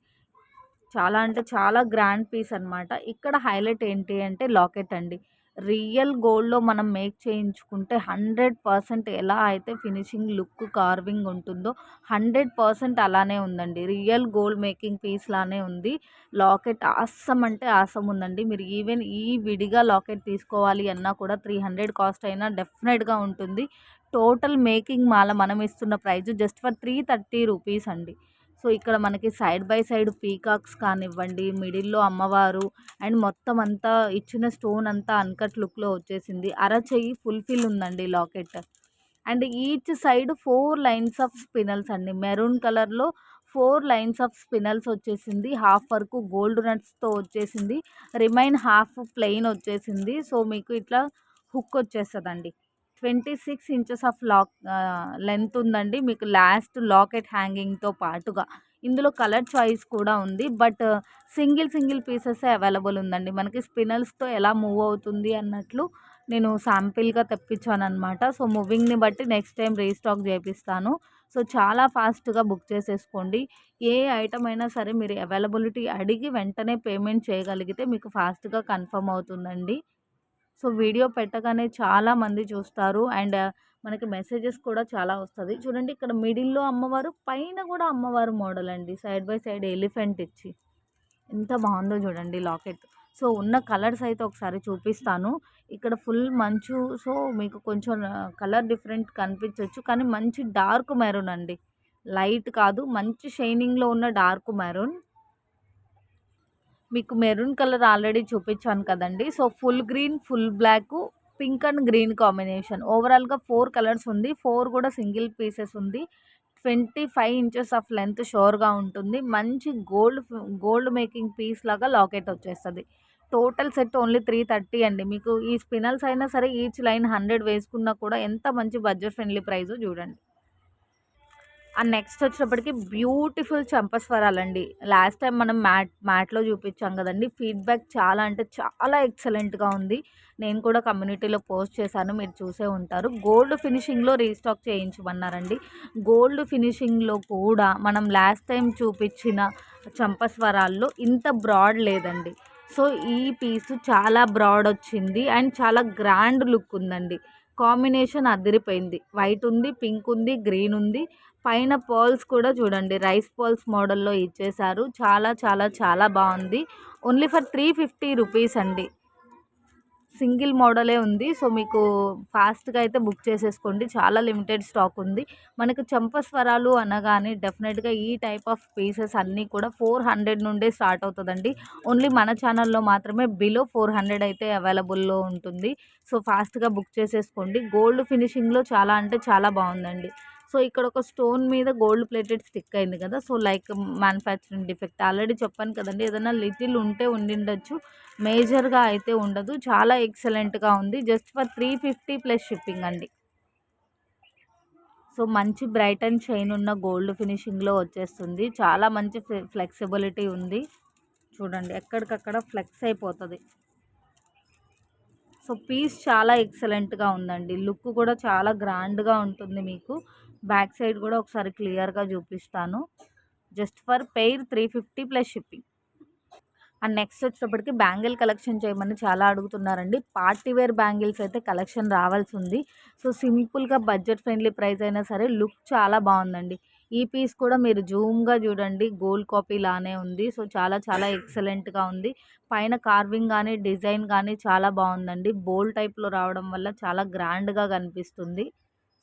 చాలా అంటే చాలా గ్రాండ్ పీస్ అనమాట. ఇక్కడ హైలైట్ ఏంటి అంటే లాకెట్ అండి. రియల్ గోల్డ్‌లో మనం మేక్ చేయించుకుంటే 100% ఎలా అయితే ఫినిషింగ్ లుక్ కార్వింగ్ ఉంటుందో 100% అలానే ఉందండి. రియల్ గోల్డ్ మేకింగ్ పీస్ లానే ఉంది. లాకెట్ ఆసమ్ అంటే ఆసమ్ ఉందండి. మీరు ఈవెన్ ఈ విడిగా లాకెట్ తీసుకోవాలి అన్నా కూడా 300 కాస్ట్ అయినా డెఫినెట్‌గా ఉంటుంది. టోటల్ మేకింగ్ మాల మనం ఇస్తున్న ప్రైస్ జస్ట్ ఫర్ 330 రూపీస్ అండి. సో, ఇక్కడ మనకి సైడ్ బై సైడ్ పీకాక్స్ కానివ్వండి, మిడిల్‌లో అమ్మవారు అండ్ మొత్తం అంతా ఇచ్చిన స్టోన్ అంతా అన్‌కట్ లుక్‌లో వచ్చేసింది. అరచెయ్యి ఫుల్‌ఫిల్ ఉందండి locket. And each side 4 lines of స్పినల్స్ అండి. మెరూన్ కలర్‌లో 4 లైన్స్ ఆఫ్ స్పినల్స్ వచ్చేసింది. హాఫ్ వరకు గోల్డ్ నట్స్‌తో వచ్చేసింది. రిమైన్ హాఫ్ ప్లెయిన్ వచ్చేసింది. సో, మీకు ఇట్లా హుక్ వచ్చేస్తదండి. 26 ఇంచెస్ ఆఫ్ లెంత్ ఉందండి. మీకు లాస్ట్ లాకెట్ హ్యాంగింగ్‌తో పాటుగా. ఇందులో కలర్ చాయిస్ కూడా ఉంది. బట్ సింగిల్ పీసెసే అవైలబుల్ ఉందండి. మనకి స్పినల్స్‌తో ఎలా మూవ్ అవుతుంది అన్నట్లు నేను శాంపిల్‌గా తెప్పించాననమాట. సో, మూవింగ్‌ని బట్టి నెక్స్ట్ టైమ్ రీస్టాక్ చేపిస్తాను. సో, చాలా ఫాస్ట్‌గా బుక్ చేసేసుకోండి. ఏ ఐటెమ్ అయినా సరే మీరు అవైలబిలిటీ అడిగి వెంటనే పేమెంట్ చేయగలిగితే మీకు ఫాస్ట్‌గా కన్ఫర్మ్ అవుతుందండి. సో, వీడియో పెట్టగానే చాలామంది చూస్తారు. అండ్ మనకి మెసేజెస్ కూడా చాలా వస్తది. చూడండి ఇక్కడ మిడిల్‌లో అమ్మవారు, పైన కూడా అమ్మవారు మోడల్ అండి. సైడ్ బై సైడ్ ఎలిఫెంట్ ఇచ్చి. ఎంత బాగుందో చూడండి లాకెట్. సో, ఉన్న కలర్స్ అయితే ఒకసారి చూపిస్తాను. ఇక్కడ ఫుల్ మంచు. సో, మీకు కొంచెం కలర్ డిఫరెంట్ కనిపించొచ్చు. కానీ మంచి డార్క్ మెరూన్ అండి. లైట్ కాదు. మంచి షైనింగ్‌లో ఉన్న డార్క్ మెరూన్. మీకు మెరూన్ కలర్ ఆల్రెడీ చూపించాను కదండీ. So, full green, full black, pink and green combination. ఓవరాల్‌గా 4 కలర్స్ ఉంది. 4 కూడా సింగిల్ పీసెస్ ఉంది. 25 ఇంచెస్ ఆఫ్ లెంత్ షూర్‌గా ఉంటుంది. మంచి గోల్డ్ మేకింగ్ పీస్ లాగా లాకెట్ వచ్చేస్తది. టోటల్ సెట్ ఓన్లీ 330 అండి. మీకు ఈ స్పినల్స్ అయినా సరే ఈచ్ లైన్ 100 వేసుకున్నా కూడా ఎంత మంచి బడ్జెట్ ఫ్రెండ్లీ ప్రైసో చూడండి. అండ్ నెక్స్ట్ వచ్చేటప్పటికి బ్యూటిఫుల్ చంపస్వరాలండి. లాస్ట్ టైం మనం మ్యాట్‌లో చూపించాం కదండీ! ఫీడ్‌బ్యాక్ చాలా అంటే చాలా ఎక్సలెంట్‌గా ఉంది. నేను కూడా కమ్యూనిటీలో పోస్ట్ చేశాను. మీరు చూసే ఉంటారు. గోల్డ్ ఫినిషింగ్‌లో రీస్టాక్ చేయించమన్నారండి. గోల్డ్ ఫినిషింగ్‌లో కూడా మనం లాస్ట్ టైం చూపించిన చంపస్వరాల్లో ఇంత బ్రాడ్ లేదండి. సో, ఈ పీసు చాలా బ్రాడ్ వచ్చింది. అండ్ చాలా గ్రాండ్ లుక్ ఉందండి. కాంబినేషన్ అదిరిపోయింది. వైట్ ఉంది, పింక్ ఉంది, గ్రీన్ ఉంది. పైన పర్ల్స్ కూడా చూడండి రైస్ పర్ల్స్ మోడల్‌లో ఇచ్చేశారు. చాలా చాలా చాలా బావుంది. ఓన్లీ ఫర్ 350 రూపీస్ అండి. సింగిల్ మోడలే ఉంది. సో, మీకు ఫాస్ట్‌గా అయితే బుక్ చేసేసుకోండి. చాలా లిమిటెడ్ స్టాక్ ఉంది. మనకు చంపస్వరాలు అనగానే డెఫినెట్‌గా ఈ టైప్ ఆఫ్ పీసెస్ అన్నీ కూడా 400 నుండే స్టార్ట్ అవుతదండి. ఓన్లీ మన ఛానల్‌లో మాత్రమే బిలో 400 అయితే అవైలబుల్‌లో ఉంటుంది. సో, ఫాస్ట్‌గా బుక్ చేసేసుకోండి. గోల్డ్ ఫినిషింగ్‌లో చాలా అంటే చాలా బావుందండి. సో, ఇక్కడ ఒక స్టోన్ మీద గోల్డ్ ప్లేటెడ్ స్టిక్ అయింది కదా! So, like manufacturing defect already చెప్పాను కదండీ! ఏదైనా లిటిల్ ఉంటే ఉండిండొచ్చు. మేజర్‌గా అయితే ఉండదు. చాలా ఎక్సలెంట్‌గా ఉంది. జస్ట్ ఫర్ 350 ప్లస్ షిప్పింగ్ అండి. సో, మంచి బ్రైట్ అండ్ షైన్ ఉన్న గోల్డ్ ఫినిషింగ్‌లో వచ్చేస్తుంది. చాలా మంచి ఫ్లెక్సిబిలిటీ ఉంది. చూడండి ఎక్కడికక్కడ ఫ్లెక్స్ అయిపోతది. సో, పీస్ చాలా ఎక్సలెంట్‌గా ఉందండి. లుక్ కూడా చాలా గ్రాండ్‌గా ఉంటుంది మీకు. బ్యాక్ సైడ్ కూడా ఒకసారి క్లియర్‌గా చూపిస్తాను. Just for pair 350 plus shipping. And next వచ్చేటప్పటికి బ్యాంగిల్ కలెక్షన్ చేయమని చాలా అడుగుతున్నారండి. పార్టీ వేర్ బ్యాంగిల్స్ అయితే కలెక్షన్ రావాల్సి ఉంది. సో, సింపుల్‌గా బడ్జెట్ ఫ్రెండ్లీ ప్రైస్ అయినా సరే లుక్ చాలా బావుందండి. ఈ పీస్ కూడా మీరు జూమ్‌గా చూడండి గోల్డ్ కాపీ లానే ఉంది. సో, చాలా చాలా ఎక్సలెంట్‌గా ఉంది. పైన కార్వింగ్ గానీ, డిజైన్ గానీ చాలా బావుందండి. బోల్ టైప్‌లో రావడం వల్ల చాలా గ్రాండ్‌గా కనిపిస్తుంది.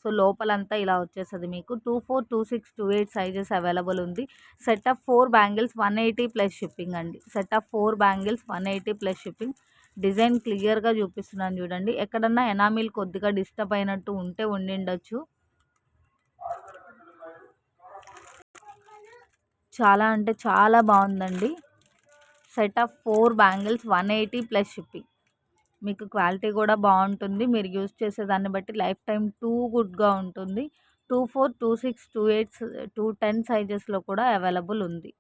సో, లోపలంతా ఇలా వచ్చేస్తది మీకు. 24, 26, 28 సైజెస్ అవైలబుల్ ఉంది. Set of 4 bangles 180 plus shipping అండి. Set of 4 bangles 180 plus shipping. Design క్లియర్‌గా చూపిస్తున్నాను చూడండి. ఎక్కడన్నా ఎనామిల్ కొద్దిగా డిస్టర్బ్ అయినట్టు ఉంటే ఉండిండొచ్చు. చాలా అంటే చాలా బావుందండి. Set of 4 bangles 180 plus shipping. మీకు క్వాలిటీ కూడా బావుంటుంది. మీరు యూజ్ చేసేదాన్ని బట్టి లైఫ్ టైమ్ టూ గుడ్‌గా ఉంటుంది. 24, 26, 28, 210 సైజెస్‌లో కూడా అవైలబుల్ ఉంది.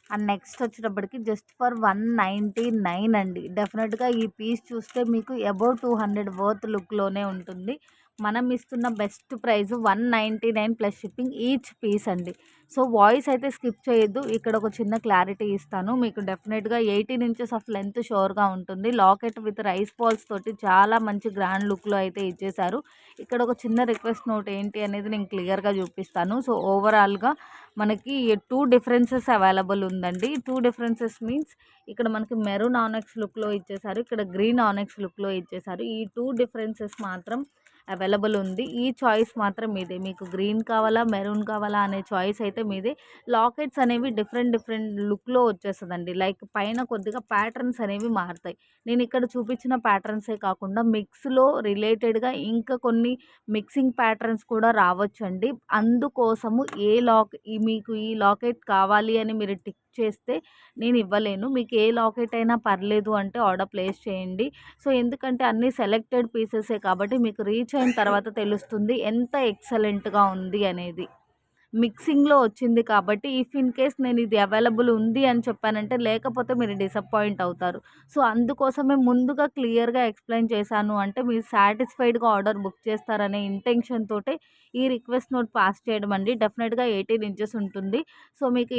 అండ్ నెక్స్ట్ వచ్చేటప్పటికి జస్ట్ ఫర్ 199 అండి. డెఫినెట్‌గా ఈ పీస్ చూస్తే మీకు అబోవ్ 200 వర్త్ లుక్‌లోనే ఉంటుంది. మనం ఇస్తున్న best price 199 plus shipping each piece అండి. సో వాయిస్ అయితే స్కిప్ చేయొద్దు. ఇక్కడ ఒక చిన్న క్లారిటీ ఇస్తాను. మీకు డెఫినెట్‌గా 18 ఇంచెస్ ఆఫ్ లెంత్ షూర్‌గా ఉంటుంది. లాకెట్ విత్ రైస్ బాల్స్ తోటి చాలా మంచి గ్రాండ్ లుక్‌లో అయితే ఇచ్చేశారు. ఇక్కడ ఒక చిన్న రిక్వెస్ట్ నోట్ ఏంటి అనేది నేను క్లియర్‌గా చూపిస్తాను. సో ఓవరాల్‌గా మనకి 2 డిఫరెన్సెస్ అవైలబుల్ ఉందండి. 2 డిఫరెన్సెస్ మీన్స్ ఇక్కడ మనకి మెరూన్ ఆనెక్స్ లుక్‌లో ఇచ్చేశారు. ఇక్కడ గ్రీన్ ఆనెక్స్ లుక్‌లో ఇచ్చేశారు. ఈ 2 డిఫరెన్సెస్ మాత్రం అవైలబుల్ ఉంది. ఈ చాయిస్ మాత్రం మీదే. మీకు గ్రీన్ కావాలా, మెరూన్ కావాలా అనే చాయిస్ అయితే మీదే. లాకెట్స్ అనేవి డిఫరెంట్ డిఫరెంట్ లుక్‌లో వచ్చేస్తదండి. లైక్ పైన కొద్దిగా ప్యాటర్న్స్ అనేవి మారుతాయి. నేను ఇక్కడ చూపించిన ప్యాటర్న్సే కాకుండా మిక్స్‌లో రిలేటెడ్‌గా ఇంకా కొన్ని మిక్సింగ్ ప్యాటర్న్స్ కూడా రావచ్చండి. అందుకోసము మీకు ఈ లాకెట్ కావాలి అని మీరు టిక్ చేస్తే నేను ఇవ్వలేను. మీకు ఏ లాకెట్ అయినా పర్లేదు అంటే ఆర్డర్ ప్లేస్ చేయండి. సో ఎందుకంటే అన్నీ సెలెక్టెడ్ పీసెసే కాబట్టి మీకు రీచ్ అయిన తర్వాత తెలుస్తుంది ఎంత ఎక్సలెంట్‌గా ఉంది అనేది. మిక్సింగ్‌లో వచ్చింది కాబట్టి ఇఫ్ ఇన్ కేస్ నేను ఇది అవైలబుల్ ఉంది అని చెప్పానంటే లేకపోతే మీరు డిసప్పాయింట్ అవుతారు. సో అందుకోసమే ముందుగా క్లియర్‌గా ఎక్స్‌ప్లెయిన్ చేశాను అంటే మీరు సాటిస్ఫైడ్‌గా ఆర్డర్ బుక్ చేస్తారనే ఇంటెన్షన్ తోటే ఈ రిక్వెస్ట్ నోట్ పాస్ చేయడం అండి. డెఫినిట్‌గా 18 ఇంచెస్ ఉంటుంది. సో మీకు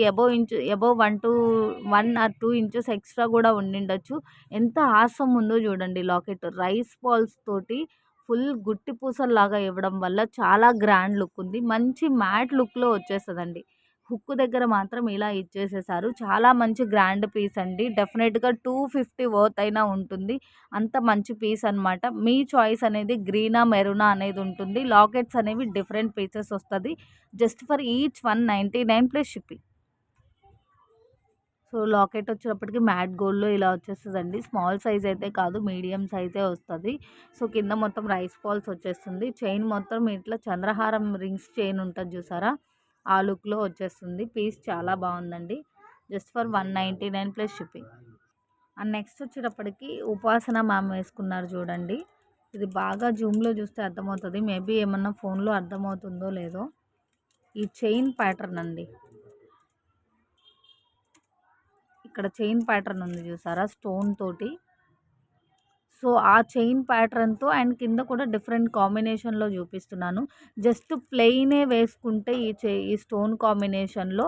అబోవ్ 1 ఆర్ 2 ఇంచెస్ ఎక్స్ట్రా కూడా ఉండిండొచ్చు. ఎంత ఆసమ్ ఉందో చూడండి లాకెట్. రైస్ బాల్స్ తోటి ఫుల్ గుట్టి పూసల్లాగా ఇవ్వడం వల్ల చాలా గ్రాండ్ లుక్ ఉంది. మంచి మ్యాట్ లుక్‌లో వచ్చేస్తదండి. హుక్ దగ్గర మాత్రం ఇలా ఇచ్చేసేసారు. చాలా మంచి గ్రాండ్ పీస్ అండి. డెఫినిట్‌గా 250 వర్త్ అయినా ఉంటుంది. అంత మంచి పీస్ అనమాట. మీ చాయిస్ అనేది గ్రీనా, మెరూనా అనేది ఉంటుంది. లాకెట్స్ అనేవి డిఫరెంట్ పీసెస్ వస్తది. Just for each 199 plus shipping. So locket వచ్చేటప్పటికి మ్యాట్ గోల్డ్‌లో ఇలా వచ్చేస్తదండి. స్మాల్ సైజ్ అయితే కాదు, మీడియం సైజే వస్తది. సో కింద మొత్తం రైస్ బాల్స్ వచ్చేస్తుంది. చైన్ మొత్తం ఇట్లా చంద్రహారం రింగ్స్ చైన్ ఉంటది చూసారా? ఆ లుక్‌లో వచ్చేస్తుంది. పీస్ చాలా బావుందండి. Just for 199 plus shipping. And next వచ్చేటప్పటికి ఉపాసన మ్యామ్ వేసుకున్నారు చూడండి. ఇది బాగా జూమ్‌లో చూస్తే అర్థమవుతది. మేబీ ఏమన్నా ఫోన్‌లో అర్థమవుతుందో లేదో. ఈ చైన్ ప్యాటర్న్ అండి. ఇక్కడ చైన్ ప్యాటర్న్ ఉంది చూసారా? స్టోన్ తోటి. సో ఆ చైన్ ప్యాటర్న్‌తో అండ్ కింద కూడా డిఫరెంట్ కాంబినేషన్‌లో చూపిస్తున్నాను. జస్ట్ ప్లెయినే వేసుకుంటే ఈ స్టోన్ కాంబినేషన్‌లో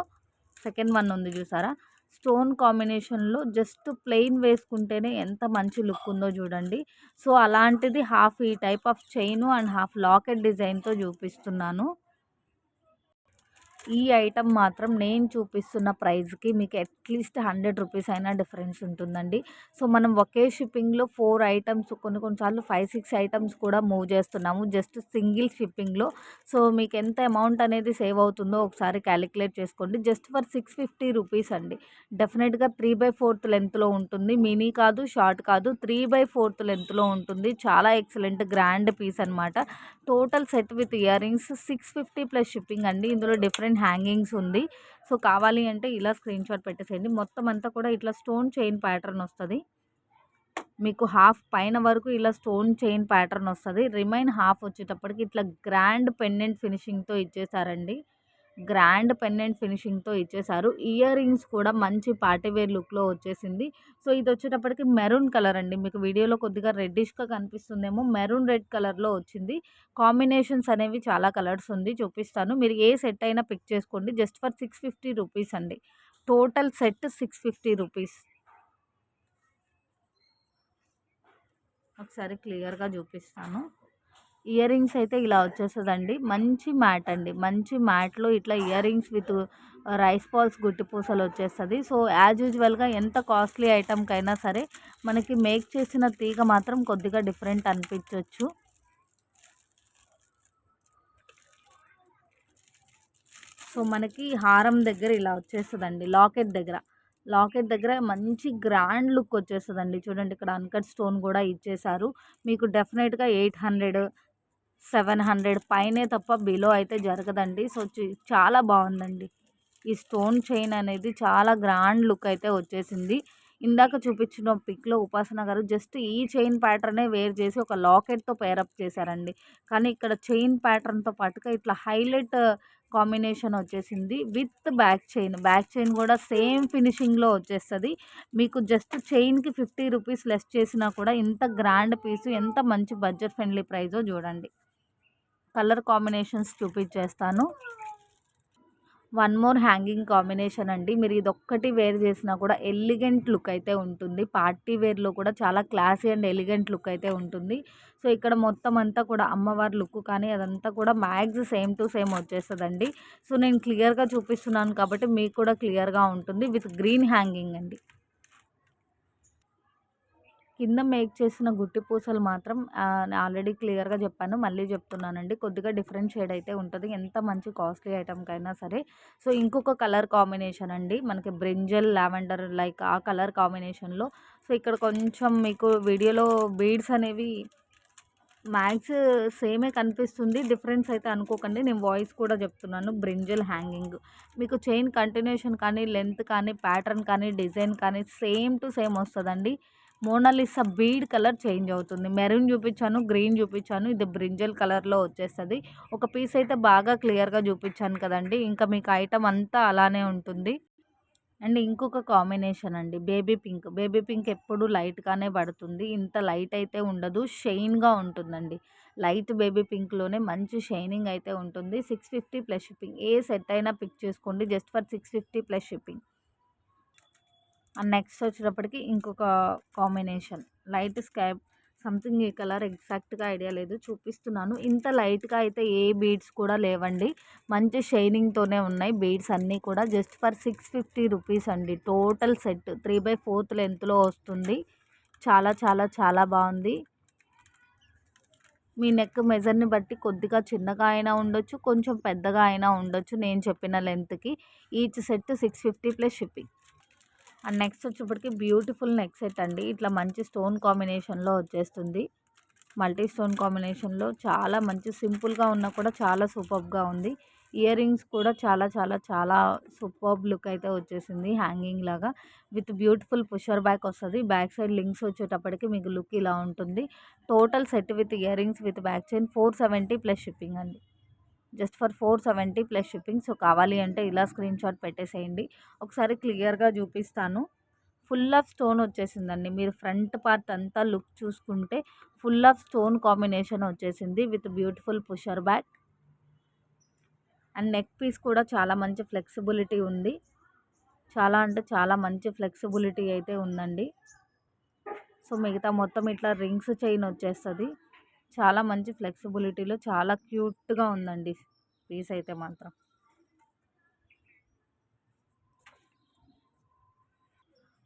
సెకండ్ వన్ ఉంది చూసారా? స్టోన్ కాంబినేషన్‌లో జస్ట్ ప్లెయిన్ వేసుకుంటేనే ఎంత మంచి లుక్ ఉందో చూడండి. సో అలాంటిది హాఫ్ ఈ type of chain and half locket డిజైన్‌తో చూపిస్తున్నాను. ఈ ఐటెం మాత్రం నేను చూపిస్తున్న ప్రైస్‌కి మీకు అట్‌లీస్ట్ 100 రూపీస్ అయినా డిఫరెన్స్ ఉంటుందండి. సో మనం ఒకే షిప్పింగ్‌లో 4 ఐటెమ్స్ కొన్ని సార్లు 5, 6 ఐటెమ్స్ కూడా మూవ్ చేస్తున్నాము. జస్ట్ సింగిల్ షిప్పింగ్‌లో. సో మీకు ఎంత అమౌంట్ అనేది సేవ్ అవుతుందో ఒకసారి క్యాలిక్యులేట్ చేసుకోండి. జస్ట్ ఫర్ 650 రూపీస్ అండి. డెఫినెట్‌గా 3/4 లెంగ్త్‌లో ఉంటుంది. మినీ కాదు, షార్ట్ కాదు. 3/4 లెంగ్త్‌లో ఉంటుంది. చాలా ఎక్సలెంట్ గ్రాండ్ పీస్ అనమాట. Total set with ear rings 650 plus shipping అండి. ఇందులో డిఫరెంట్ హ్యాంగింగ్స్ ఉంది. సో కావాలి అంటే ఇలా స్క్రీన్ షాట్ పెట్టేసేయండి. మొత్తం అంతా కూడా ఇట్లా స్టోన్ చైన్ ప్యాటర్న్ వస్తది. మీకు హాఫ్ పైన వరకు ఇలా స్టోన్ చైన్ ప్యాటర్న్ వస్తది. రిమైన్ హాఫ్ వచ్చేటప్పటికి ఇట్లా గ్రాండ్ పెండెంట్ ఫినిషింగ్‌తో ఇచ్చేసారండి. గ్రాండ్ పెండెంట్ ఫినిషింగ్‌తో ఇచ్చేసారు. ఇయర్ రింగ్స్ కూడా మంచి పార్టీ వేర్ లుక్‌లో వచ్చేసింది. సో ఇదొచ్చేటప్పటికి మెరూన్ కలర్ అండి. మీకు వీడియోలో కొద్దిగా రెడ్డిష్‌గా కనిపిస్తుందేమో. మెరూన్ రెడ్ కలర్‌లో వచ్చింది. కాంబినేషన్స్ అనేవి చాలా కలర్స్ ఉంది. చూపిస్తాను. మీరు ఏ సెట్ అయినా పిక్ చేసుకోండి. జస్ట్ ఫర్ 650 రూపీస్ అండి. Total set 650 rupees. ఒకసారి క్లియర్‌గా చూపిస్తాను. ఇయర్ రింగ్స్ అయితే ఇలా వచ్చేస్తదండి. మంచి మ్యాట్ అండి. మంచి మ్యాట్‌లో ఇట్లా earrings with rice balls గుట్టి పూసలు వచ్చేస్తది. సో యాజ్ యూజువల్‌గా ఎంత కాస్ట్లీ ఐటెమ్‌కైనా సరే మనకి మేక్ చేసిన తీగ మాత్రం కొద్దిగా డిఫరెంట్ అనిపించొచ్చు. సో మనకి హారం దగ్గర ఇలా వచ్చేస్తదండి. లాకెట్ దగ్గర మంచి గ్రాండ్ లుక్ వచ్చేస్తదండి. చూడండి ఇక్కడ అన్‌కట్ స్టోన్ కూడా ఇచ్చేశారు. మీకు డెఫినెట్‌గా 800, 700 పైనే తప్ప బిలో అయితే జరగదండి. సో చాలా బావుందండి. ఈ స్టోన్ చైన్ అనేది చాలా గ్రాండ్ లుక్ అయితే వచ్చేసింది. ఇందాక చూపించిన పిక్‌లో ఉపాసన గారు జస్ట్ ఈ చైన్ ప్యాటర్నే వేర్ చేసి ఒక లాకెట్‌తో పేరప్ చేశారండి. కానీ ఇక్కడ చైన్ ప్యాటర్న్‌తో పాటుగా ఇట్లా హైలైట్ కాంబినేషన్ వచ్చేసింది with back chain. Back chain కూడా సేమ్ ఫినిషింగ్‌లో వచ్చేస్తది. మీకు జస్ట్ చైన్‌కి 50 రూపీస్ లెస్ చేసినా కూడా ఇంత గ్రాండ్ పీసు ఎంత మంచి బడ్జెట్ ఫ్రెండ్లీ ప్రైజో చూడండి. కలర్ కాంబినేషన్స్ చూపించేస్తాను. వన్ మోర్ హ్యాంగింగ్ కాంబినేషన్ అండి. మీరు ఇదొక్కటి వేర్ చేసినా కూడా ఎలిగెంట్ లుక్ అయితే ఉంటుంది. పార్టీ వేర్‌లో కూడా చాలా క్లాసీ అండ్ ఎలిగెంట్ లుక్ అయితే ఉంటుంది. సో, ఇక్కడ మొత్తం అంతా కూడా అమ్మవారి లుక్ కానీ అదంతా కూడా మ్యాక్స్ సేమ్ టు సేమ్ వచ్చేస్తదండి. సో, నేను క్లియర్‌గా చూపిస్తున్నాను కాబట్టి మీకు కూడా క్లియర్‌గా ఉంటుంది. విత్ గ్రీన్ హ్యాంగింగ్ అండి. కింద మేక్ చేసిన గుట్టి పూసలు మాత్రం ఆల్రెడీ క్లియర్‌గా చెప్పాను. మళ్ళీ చెప్తున్నానండి. కొద్దిగా డిఫరెంట్ షేడ్ అయితే ఉంటది. ఎంత మంచి కాస్ట్లీ ఐటెమ్‌కైనా సరే. సో, ఇంకొక కలర్ కాంబినేషన్ అండి. మనకి బ్రింజల్, లావెండర్ లైక్ ఆ కలర్ కాంబినేషన్‌లో. సో, ఇక్కడ కొంచెం మీకు వీడియోలో బీడ్స్ అనేవి మ్యాక్స్ సేమే కనిపిస్తుంది. డిఫరెన్స్ అయితే అనుకోకండి. నేను వాయిస్ కూడా చెప్తున్నాను. Brinjal hanging. మీకు చైన్ కంటిన్యూషన్ కానీ, లెంత్ కానీ, ప్యాటర్న్ కానీ, డిజైన్ కానీ సేమ్ టు సేమ్ వస్తదండి. మోనాలిసా బీడ్ కలర్ చేంజ్ అవుతుంది. మెరూన్ చూపించాను, గ్రీన్ చూపించాను. ఇది బ్రింజల్ కలర్‌లో వచ్చేస్తది. ఒక పీస్ అయితే బాగా క్లియర్‌గా చూపించాను కదండీ! ఇంకా మీకు ఐటెమ్ అంతా అలానే ఉంటుంది. అండ్ ఇంకొక కాంబినేషన్ అండి బేబీ పింక్. బేబీ పింక్ ఎప్పుడు లైట్‌గానే పడుతుంది. ఇంత లైట్ అయితే ఉండదు. షైన్‌గా ఉంటుందండి. లైట్ బేబీ పింక్‌లోనే మంచి షైనింగ్ అయితే ఉంటుంది. 650 ప్లస్ షిప్పింగ్. ఏ సెట్ అయినా పిక్ చేసుకోండి. Just for 650 plus shipping. And next వచ్చేటప్పటికి ఇంకొక కాంబినేషన్ లైట్ స్కై సంథింగ్ ఈ కలర్ ఎగ్జాక్ట్‌గా ఐడియా లేదు. చూపిస్తున్నాను. ఇంత లైట్‌గా అయితే ఏ బీడ్స్ కూడా లేవండి. మంచి షైనింగ్‌తోనే ఉన్నాయి బీడ్స్ అన్నీ కూడా. జస్ట్ ఫర్ 650 రూపీస్ అండి. టోటల్ సెట్ 3/4 లెంత్‌లో వస్తుంది. చాలా చాలా చాలా బాగుంది. మీ నెక్ మెజర్‌ని బట్టి కొద్దిగా చిన్నగా అయినా ఉండొచ్చు, కొంచెం పెద్దగా అయినా ఉండొచ్చు నేను చెప్పిన లెంత్‌కి. Each set 650 plus shipping. And next వచ్చేప్పటికి బ్యూటిఫుల్ నెక్ సెట్ అండి. ఇట్లా మంచి స్టోన్ కాంబినేషన్‌లో వచ్చేస్తుంది. మల్టీ స్టోన్ కాంబినేషన్‌లో చాలా మంచి సింపుల్‌గా ఉన్నా కూడా చాలా సూపర్బ్‌గా ఉంది. ఇయర్ రింగ్స్ కూడా చాలా చాలా చాలా సూపర్బ్ లుక్ అయితే వచ్చేసింది హ్యాంగింగ్ లాగా. విత్ బ్యూటిఫుల్ పుషర్ బ్యాక్ వస్తది. బ్యాక్ సైడ్ లింక్స్ వచ్చేటప్పటికి మీకు లుక్ ఇలా ఉంటుంది. Total set with earrings with back chain 470 plus shipping అండి. Just for 470 plus shipping. So, కావాలి అంటే ఇలా స్క్రీన్‌షాట్ పెట్టేసేయండి. ఒకసారి క్లియర్‌గా చూపిస్తాను. ఫుల్ ఆఫ్ స్టోన్ వచ్చేసిందండి. మీరు ఫ్రంట్ పార్ట్ అంతా లుక్ చూసుకుంటే ఫుల్ ఆఫ్ స్టోన్ కాంబినేషన్ వచ్చేసింది with beautiful pusher back. And neck piece కూడా చాలా మంచి ఫ్లెక్సిబిలిటీ ఉంది. చాలా అంటే చాలా మంచి ఫ్లెక్సిబిలిటీ అయితే ఉందండి. సో, మిగతా మొత్తం ఇట్లా రింగ్స్ చైన్ వచ్చేస్తది. చాలా మంచి ఫ్లెక్సిబిలిటీలో చాలా క్యూట్‌గా ఉందండి పీస్ అయితే మాత్రం.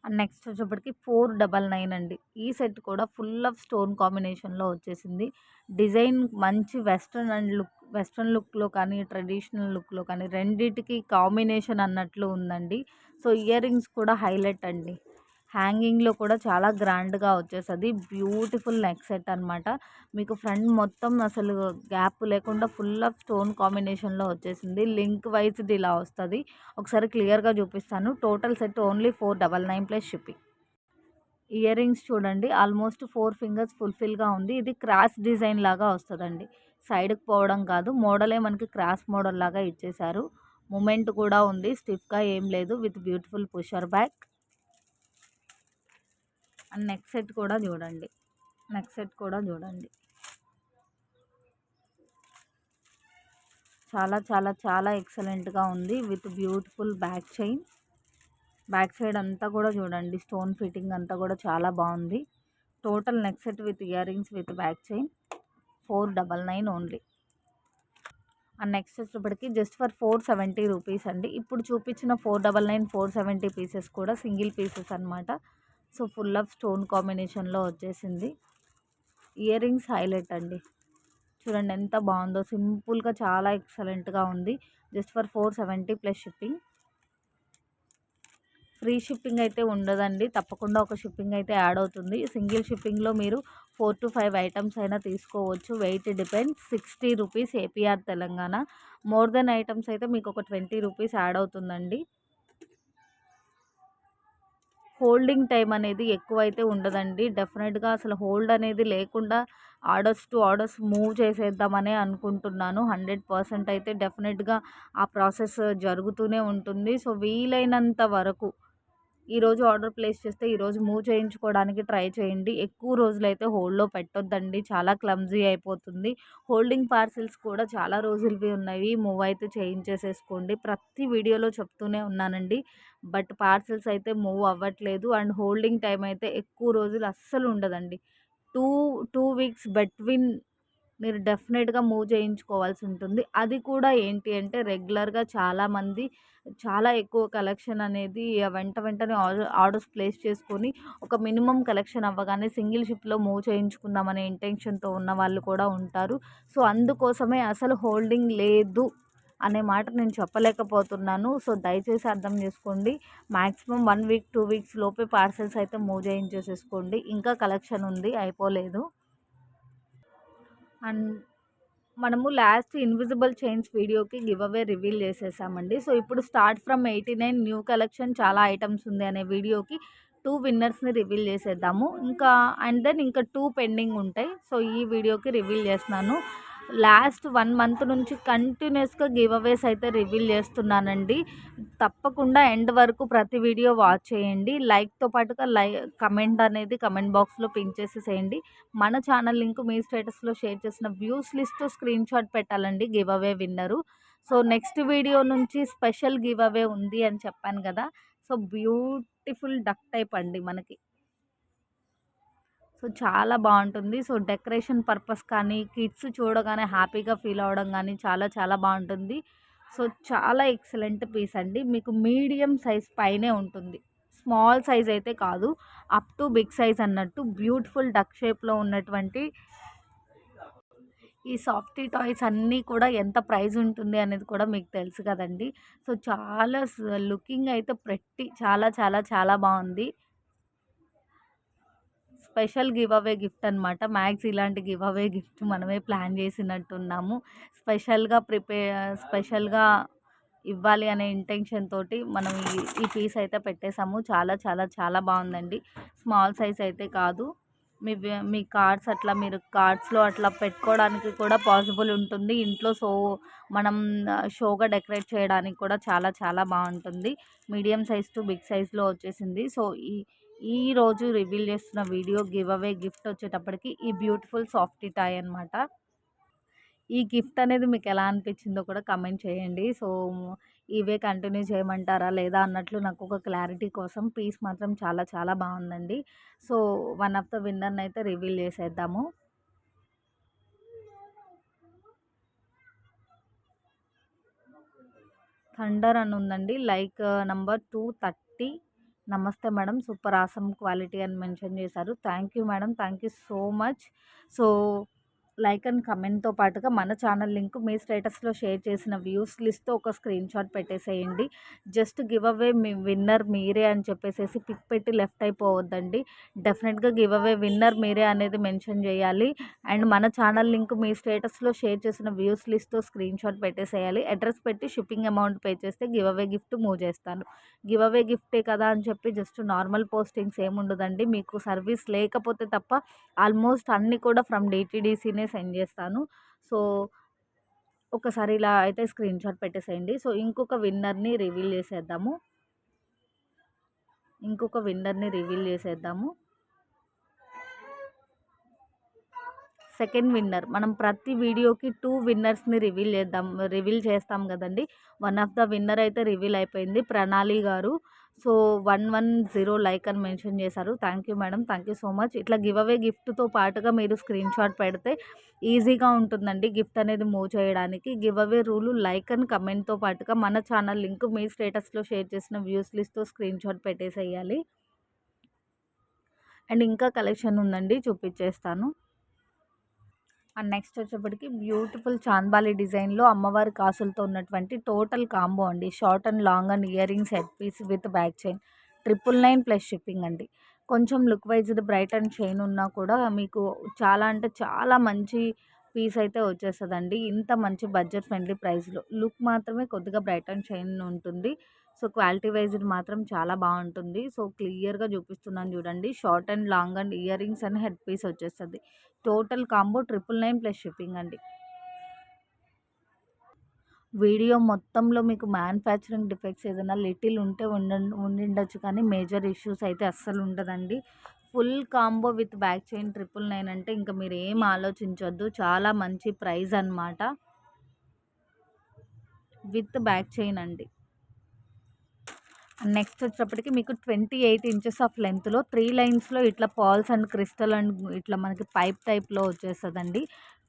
అండ్ నెక్స్ట్ వచ్చేప్పటికి 499 అండి. ఈ సెట్ కూడా ఫుల్ ఆఫ్ స్టోన్ కాంబినేషన్‌లో వచ్చేసింది. డిజైన్ మంచి వెస్టర్న్ లుక్‌లో కానీ, ట్రెడిషనల్ లుక్‌లో కానీ రెండిటికి కాంబినేషన్ అన్నట్లు ఉందండి. సో, ఇయర్ రింగ్స్ కూడా హైలైట్ అండి. హ్యాంగింగ్‌లో కూడా చాలా గ్రాండ్‌గా వచ్చేస్తది. బ్యూటిఫుల్ నెక్ సెట్ అనమాట. మీకు ఫ్రంట్ మొత్తం అసలు గ్యాప్ లేకుండా ఫుల్ ఆఫ్ స్టోన్ కాంబినేషన్‌లో వచ్చేసింది. లింక్ వైస్‌ది ఇలా వస్తది. ఒకసారి క్లియర్‌గా చూపిస్తాను. Total set only 499 plus shipping. Ear rings చూడండి ఆల్మోస్ట్ 4 ఫింగర్స్ ఫుల్‌ఫిల్‌గా ఉంది. ఇది క్రాస్ డిజైన్ లాగా వస్తదండి. సైడ్‌కి పోవడం కాదు. మోడలే మనకి క్రాస్ మోడల్ లాగా ఇచ్చేశారు. మూమెంట్ కూడా ఉంది. స్టిఫ్‌గా ఏం లేదు. With beautiful pusher back. And neck set కూడా చూడండి. నెక్ సెట్ కూడా చూడండి. చాలా చాలా చాలా ఎక్సలెంట్‌గా ఉంది. With beautiful back chain. Back side అంతా కూడా చూడండి. స్టోన్ ఫిట్టింగ్ అంతా కూడా చాలా బాగుంది. Total neck set with earrings with back chain 499 only. And next వచ్చేటప్పటికి జస్ట్ ఫర్ 470 రూపీస్ అండి. ఇప్పుడు చూపించిన 499, 470 పీసెస్ కూడా సింగిల్ పీసెస్ అనమాట. సో, ఫుల్ ఆఫ్ స్టోన్ కాంబినేషన్‌లో వచ్చేసింది. ఇయర్ రింగ్స్ హైలైట్ అండి. చూడండి ఎంత బాగుందో. సింపుల్‌గా చాలా ఎక్సలెంట్‌గా ఉంది. Just for 470 plus shipping. Free shipping అయితే ఉండదండి. తప్పకుండా ఒక షిప్పింగ్ అయితే యాడ్ అవుతుంది. సింగిల్ షిప్పింగ్‌లో మీరు 4-5 ఐటమ్స్ అయినా తీసుకోవచ్చు. Weight depends. 60 రూపీస్ ఏపీఆర్ తెలంగాణ. మోర్ దెన్ ఐటమ్స్ అయితే మీకు ఒక 20 రూపీస్ యాడ్ అవుతుందండి. హోల్డింగ్ టైం అనేది ఎక్కువైతే ఉండదండి. డెఫినెట్‌గా అసలు హోల్డ్ అనేది లేకుండా ఆర్డర్స్ టు ఆర్డర్స్ మూవ్ చేసేద్దామనే అనుకుంటున్నాను. 100% అయితే డెఫినెట్‌గా ఆ ప్రాసెస్ జరుగుతూనే ఉంటుంది. సో, వీలైనంత వరకు ఈరోజు ఆర్డర్ ప్లేస్ చేస్తే ఈరోజు మూవ్ చేయించుకోవడానికి ట్రై చేయండి. ఎక్కువ రోజులైతే హోల్డ్‌లో పెట్టొద్దండి. చాలా క్లమ్జీ అయిపోతుంది. హోల్డింగ్ పార్సెల్స్ కూడా చాలా రోజులవి ఉన్నవి. మూవ్ అయితే చేయించేసేసుకోండి. ప్రతి వీడియోలో చెప్తూనే ఉన్నానండి. బట్ పార్సెల్స్ అయితే మూవ్ అవ్వట్లేదు. అండ్ హోల్డింగ్ టైమ్ అయితే ఎక్కువ రోజులు అస్సలు ఉండదండి. 2 వీక్స్ బిట్వీన్ మీరు డెఫినెట్‌గా మూవ్ చేయించుకోవాల్సి ఉంటుంది. అది కూడా ఏంటి అంటే రెగ్యులర్‌గా చాలామంది చాలా ఎక్కువ కలెక్షన్ అనేది వెంటనే ఆర్డర్స్ ప్లేస్ చేసుకొని ఒక మినిమమ్ కలెక్షన్ అవ్వగానే సింగిల్ షిప్‌లో మూవ్ చేయించుకుందామనే ఇంటెన్షన్‌తో ఉన్న వాళ్ళు కూడా ఉంటారు. సో, అందుకోసమే అసలు హోల్డింగ్ లేదు అనే మాట నేను చెప్పలేకపోతున్నాను. సో, దయచేసి అర్థం చేసుకోండి. మాక్సిమం 1 వీక్, 2 వీక్స్ లోపే పార్సెల్స్ అయితే మూవ్ చేయించేసేసుకోండి. ఇంకా కలెక్షన్ ఉంది, అయిపోలేదు. అండ్ మనము లాస్ట్ ఇన్విజిబుల్ చైన్స్ వీడియోకి గివ్ అవే రివీల్ చేసేసామండి. సో, ఇప్పుడు స్టార్ట్ ఫ్రమ్ 89 న్యూ కలెక్షన్ చాలా ఐటమ్స్ ఉంది అనే వీడియోకి 2 విన్నర్స్‌ని రివీల్ చేసేద్దాము. ఇంకా అండ్ దెన్ ఇంకా 2 పెండింగ్ ఉంటాయి. సో, ఈ వీడియోకి రివీల్ చేస్తున్నాను. లాస్ట్ 1 మంత్ నుంచి కంటిన్యూయస్‌గా గివ్ అవేస్ అయితే రివీల్ చేస్తున్నానండి. తప్పకుండా ఎండ్ వరకు ప్రతి వీడియో వాచ్ చేయండి. లైక్‌తో పాటుగా కమెంట్ అనేది కమెంట్ బాక్స్‌లో పిన్ చేసేసేయండి. మన ఛానల్ లింక్ మీ స్టేటస్‌లో షేర్ చేసిన వ్యూస్ లిస్ట్ స్క్రీన్‌షాట్ పెట్టాలండి గివ్ అవే విన్నరు. సో, నెక్స్ట్ వీడియో నుంచి స్పెషల్ గివ్ అవే ఉంది అని చెప్పాను కదా! సో, బ్యూటిఫుల్ డక్ టైప్ అండి మనకి. సో, చాలా బావుంటుంది. సో, డెకరేషన్ పర్పస్ కానీ, కిడ్స్ చూడగానే హ్యాపీగా ఫీల్ అవ్వడం గానీ చాలా చాలా బావుంటుంది. సో, చాలా ఎక్సలెంట్ పీస్ అండి. మీకు మీడియం సైజ్ పైనే ఉంటుంది. స్మాల్ సైజ్ అయితే కాదు. అప్ టు బిగ్ సైజ్ అన్నట్టు బ్యూటిఫుల్ డక్ షేప్‌లో ఉన్నటువంటి ఈ సాఫ్టీ టాయ్స్ అన్నీ కూడా ఎంత ప్రైస్ ఉంటుంది అనేది కూడా మీకు తెలుసు కదండీ. సో, చాలా లుకింగ్ అయితే చాలా చాలా చాలా బావుంది. స్పెషల్ గివ్ అవే గిఫ్ట్ అనమాట. మ్యాక్స్ ఇలాంటి గివ్ అవే గిఫ్ట్ మనమే ప్లాన్ చేసినట్టున్నాము. స్పెషల్‌గా ఇవ్వాలి అనే ఇంటెన్షన్ తోటి మనం ఈ పీస్ అయితే పెట్టేసాము. చాలా చాలా చాలా బావుందండి. స్మాల్ సైజ్ అయితే కాదు. మీ మీరు కార్డ్స్‌లో అట్లా పెట్టుకోవడానికి కూడా పాసిబుల్ ఉంటుంది. ఇంట్లో మనం షోగా డెకరేట్ చేయడానికి కూడా చాలా చాలా బావుంటుంది. మీడియం సైజ్ టు బిగ్ సైజ్‌లో వచ్చేసింది. సో, ఈరోజు రివీల్ చేస్తున్న వీడియో గివ్ అవే గిఫ్ట్ వచ్చేటప్పటికి ఈ బ్యూటిఫుల్ సాఫ్టీ టాయ్ అనమాట. ఈ గిఫ్ట్ అనేది మీకు ఎలా అనిపించిందో కూడా కమెంట్ చేయండి. సో, ఇవే కంటిన్యూ చేయమంటారా లేదా అన్నట్లు నాకు ఒక క్లారిటీ కోసం పీస్ మాత్రం చాలా చాలా బాగుందండి. సో, వన్ ఆఫ్ ద విన్నర్‌ని అయితే రివీల్ చేసేద్దాము. థండర్ అని ఉందండి. Like number 230. నమస్తే మేడం, సూపర్ ఆసమ్ క్వాలిటీ అని మెన్షన్ చేశారు. Thank you madam, thank you so much. So, like and కమెంట్‌తో పాటుగా మన ఛానల్ లింక్ మీ స్టేటస్‌లో షేర్ చేసిన వ్యూస్ లిస్ట్‌తో ఒక స్క్రీన్‌షాట్ పెట్టేసేయండి. జస్ట్ గివ్ అవే మీ విన్నర్ మీరే అని చెప్పేసేసి పిక్ పెట్టి లెఫ్ట్ అయిపోవద్దండి. డెఫినెట్‌గా గివ్ అవే విన్నర్ మీరే అనేది మెన్షన్ చేయాలి. అండ్ మన ఛానల్ లింక్ మీ స్టేటస్‌లో షేర్ చేసిన వ్యూస్ లిస్ట్‌తో స్క్రీన్‌షాట్ పెట్టేసేయాలి. అడ్రస్ పెట్టి షిప్పింగ్ అమౌంట్ పే చేస్తే గివ్ అవే గిఫ్ట్ మూవ్ చేస్తాను. గివ్ అవే గిఫ్టే కదా అని చెప్పి జస్ట్ నార్మల్ పోస్టింగ్స్ ఏముండదండి. మీకు సర్వీస్ లేకపోతే తప్ప ఆల్మోస్ట్ అన్నీ కూడా ఫ్రమ్ డీటీడీసీనే సెండ్ చేస్తాను. సో, ఒకసారి ఇలా అయితే స్క్రీన్‌షాట్ పెట్టేసేయండి. సో, ఇంకొక విన్నర్‌ని రివీల్ చేసేద్దాము. సెకండ్ విన్నర్ మనం ప్రతి వీడియోకి 2 విన్నర్స్‌ని రివీల్ చేస్తాం కదండీ. వన్ ఆఫ్ ద విన్నర్ అయితే రివీల్ అయిపోయింది. ప్రణాళి గారు. సో, 110 లైక్ అని మెన్షన్ చేశారు. Thank you madam, thank you so much. ఇట్లా గివ్ అవే గిఫ్ట్‌తో పాటుగా మీరు స్క్రీన్‌షాట్ పెడితే ఈజీగా ఉంటుందండి గిఫ్ట్ అనేది మూవ్ చేయడానికి. Give away rule like and కమెంట్‌తో పాటుగా మన ఛానల్ లింక్ మీ స్టేటస్‌లో షేర్ చేసిన వ్యూస్ లిస్ట్‌తో స్క్రీన్‌షాట్ పెట్టేసేయాలి. అండ్ ఇంకా కలెక్షన్ ఉందండి, చూపించేస్తాను. అండ్ నెక్స్ట్ వచ్చేప్పటికి బ్యూటిఫుల్ చాంద్బాలి డిజైన్‌లో అమ్మవారి కాసులతో ఉన్నటువంటి టోటల్ కాంబో అండి. Short and long and ear rings, head piece with back chain 999 plus shipping అండి. కొంచెం లుక్ వైజ్‌డ్ బ్రైట్ అండ్ చైన్ ఉన్నా కూడా మీకు చాలా అంటే చాలా మంచి పీస్ అయితే వచ్చేస్తదండి. ఇంత మంచి బడ్జెట్ ఫ్రెండ్లీ ప్రైస్‌లో. లుక్ మాత్రమే కొద్దిగా బ్రైట్ అండ్ షైన్ ఉంటుంది. సో, క్వాలిటీ వైజ్‌డ్ మాత్రం చాలా బావుంటుంది. సో, క్లియర్‌గా చూపిస్తున్నాను చూడండి. Short and long and year rings and head piece వచ్చేస్తది. టోటల్ కాంబో 999 ప్లస్ షిప్పింగ్ అండి. వీడియో మొత్తంలో మీకు మ్యానుఫ్యాక్చరింగ్ డిఫెక్ట్స్ ఏదైనా లిటిల్ ఉంటే ఉండిండొచ్చు, కానీ మేజర్ ఇష్యూస్ అయితే అస్సలు ఉండదండి. Full combo with back chain 999 అంటే ఇంకా మీరు ఏం ఆలోచించొద్దు. చాలా మంచి ప్రైస్ అనమాట. విత్ బ్యాక్ చైన్ అండి. నెక్స్ట్ వచ్చేటప్పటికి మీకు 28 ఇంచెస్ ఆఫ్ లెంత్లో 3 లైన్స్లో ఇట్లా పర్ల్స్ అండ్ క్రిస్టల్ అండ్ ఇట్లా మనకి పైప్ టైప్లో వచ్చేస్తుందండి.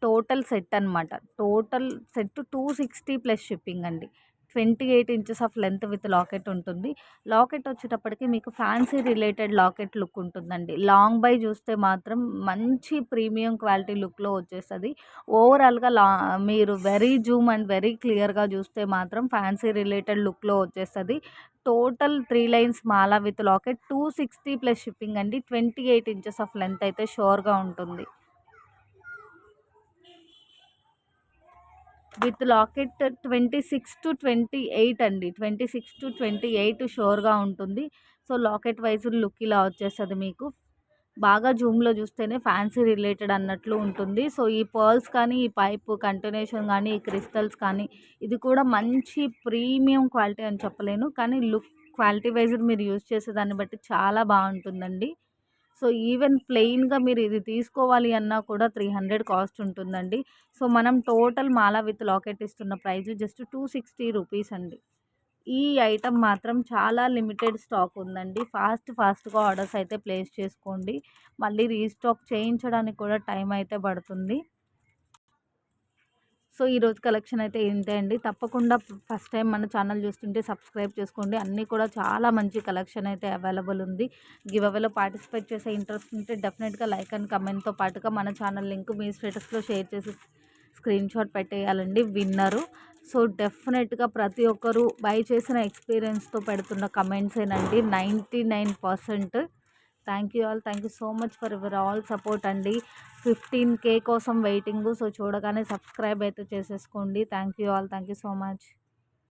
టోటల్ సెట్ అనమాట. టోటల్ సెట్ 260 ప్లస్ షిప్పింగ్ అండి. 28 inches of length with locket ఉంటుంది. లాకెట్ వచ్చేటప్పటికి మీకు ఫ్యాన్సీ రిలేటెడ్ లాకెట్ లుక్ ఉంటుందండి. లాంగ్ బై చూస్తే మాత్రం మంచి ప్రీమియం క్వాలిటీ లుక్లో వచ్చేస్తుంది. ఓవరాల్గా మీరు వెరీ జూమ్ అండ్ వెరీ క్లియర్గా చూస్తే మాత్రం ఫ్యాన్సీ రిలేటెడ్ లుక్లో వచ్చేస్తుంది. Total 3 lines Mala with locket 260 plus shipping అండి. 28 ఇంచెస్ ఆఫ్ లెంత్ అయితే షూర్గా ఉంటుంది. విత్ లాకెట్ 26-28 అండి. 26-28 షూర్గా ఉంటుంది. సో లాకెట్ వైజ్ లుక్ ఇలా వచ్చేస్తుంది మీకు. బాగా జూమ్లో చూస్తేనే ఫ్యాన్సీ రిలేటెడ్ అన్నట్లు ఉంటుంది. సో ఈ పర్ల్స్ కానీ, ఈ పైప్ కంటిన్యూషన్ కానీ, ఈ క్రిస్టల్స్ కానీ, ఇది కూడా మంచి ప్రీమియం క్వాలిటీ అని చెప్పలేను, కానీ లుక్ క్వాలిటీ వైజ్ మీరు యూజ్ చేసేదాన్ని బట్టి చాలా బాగుంటుందండి. సో ఈవెన్ ప్లెయిన్గా మీరు ఇది తీసుకోవాలి అన్నా కూడా 300 కాస్ట్ ఉంటుందండి. సో మనం టోటల్ మాల విత్ లాకెట్ ఇస్తున్న ప్రైస్ జస్ట్ 260 రూపీస్ అండి. ఈ ఐటమ్ మాత్రం చాలా లిమిటెడ్ స్టాక్ ఉందండి. ఫాస్ట్గా ఆర్డర్స్ అయితే ప్లేస్ చేసుకోండి. మళ్ళీ రీస్టాక్ చేయించడానికి కూడా టైం అయితే పడుతుంది. సో ఈరోజు కలెక్షన్ అయితే ఇంతే అండి. తప్పకుండా ఫస్ట్ టైం మన ఛానల్ చూస్తుంటే సబ్స్క్రైబ్ చేసుకోండి. అన్నీ కూడా చాలా మంచి కలెక్షన్ అయితే అవైలబుల్ ఉంది. గివ్ అవేలో పార్టిసిపేట్ చేసే ఇంట్రెస్ట్ ఉంటే డెఫినెట్గా లైక్ అండ్ కమెంట్తో పాటుగా మన ఛానల్ లింక్ మీ స్టేటస్లో షేర్ చేసి స్క్రీన్ షాట్ పెట్టేయాలండి విన్నరు. సో డెఫినెట్గా ప్రతి ఒక్కరూ బై చేసిన ఎక్స్పీరియన్స్తో పెడుతున్న కమెంట్సేనండి 99%. Thank you so much for your all support అండి. 15K కోసం వెయిటింగ్. సో చూడగానే సబ్స్క్రైబ్ అయితే చేసేసుకోండి. Thank you so much.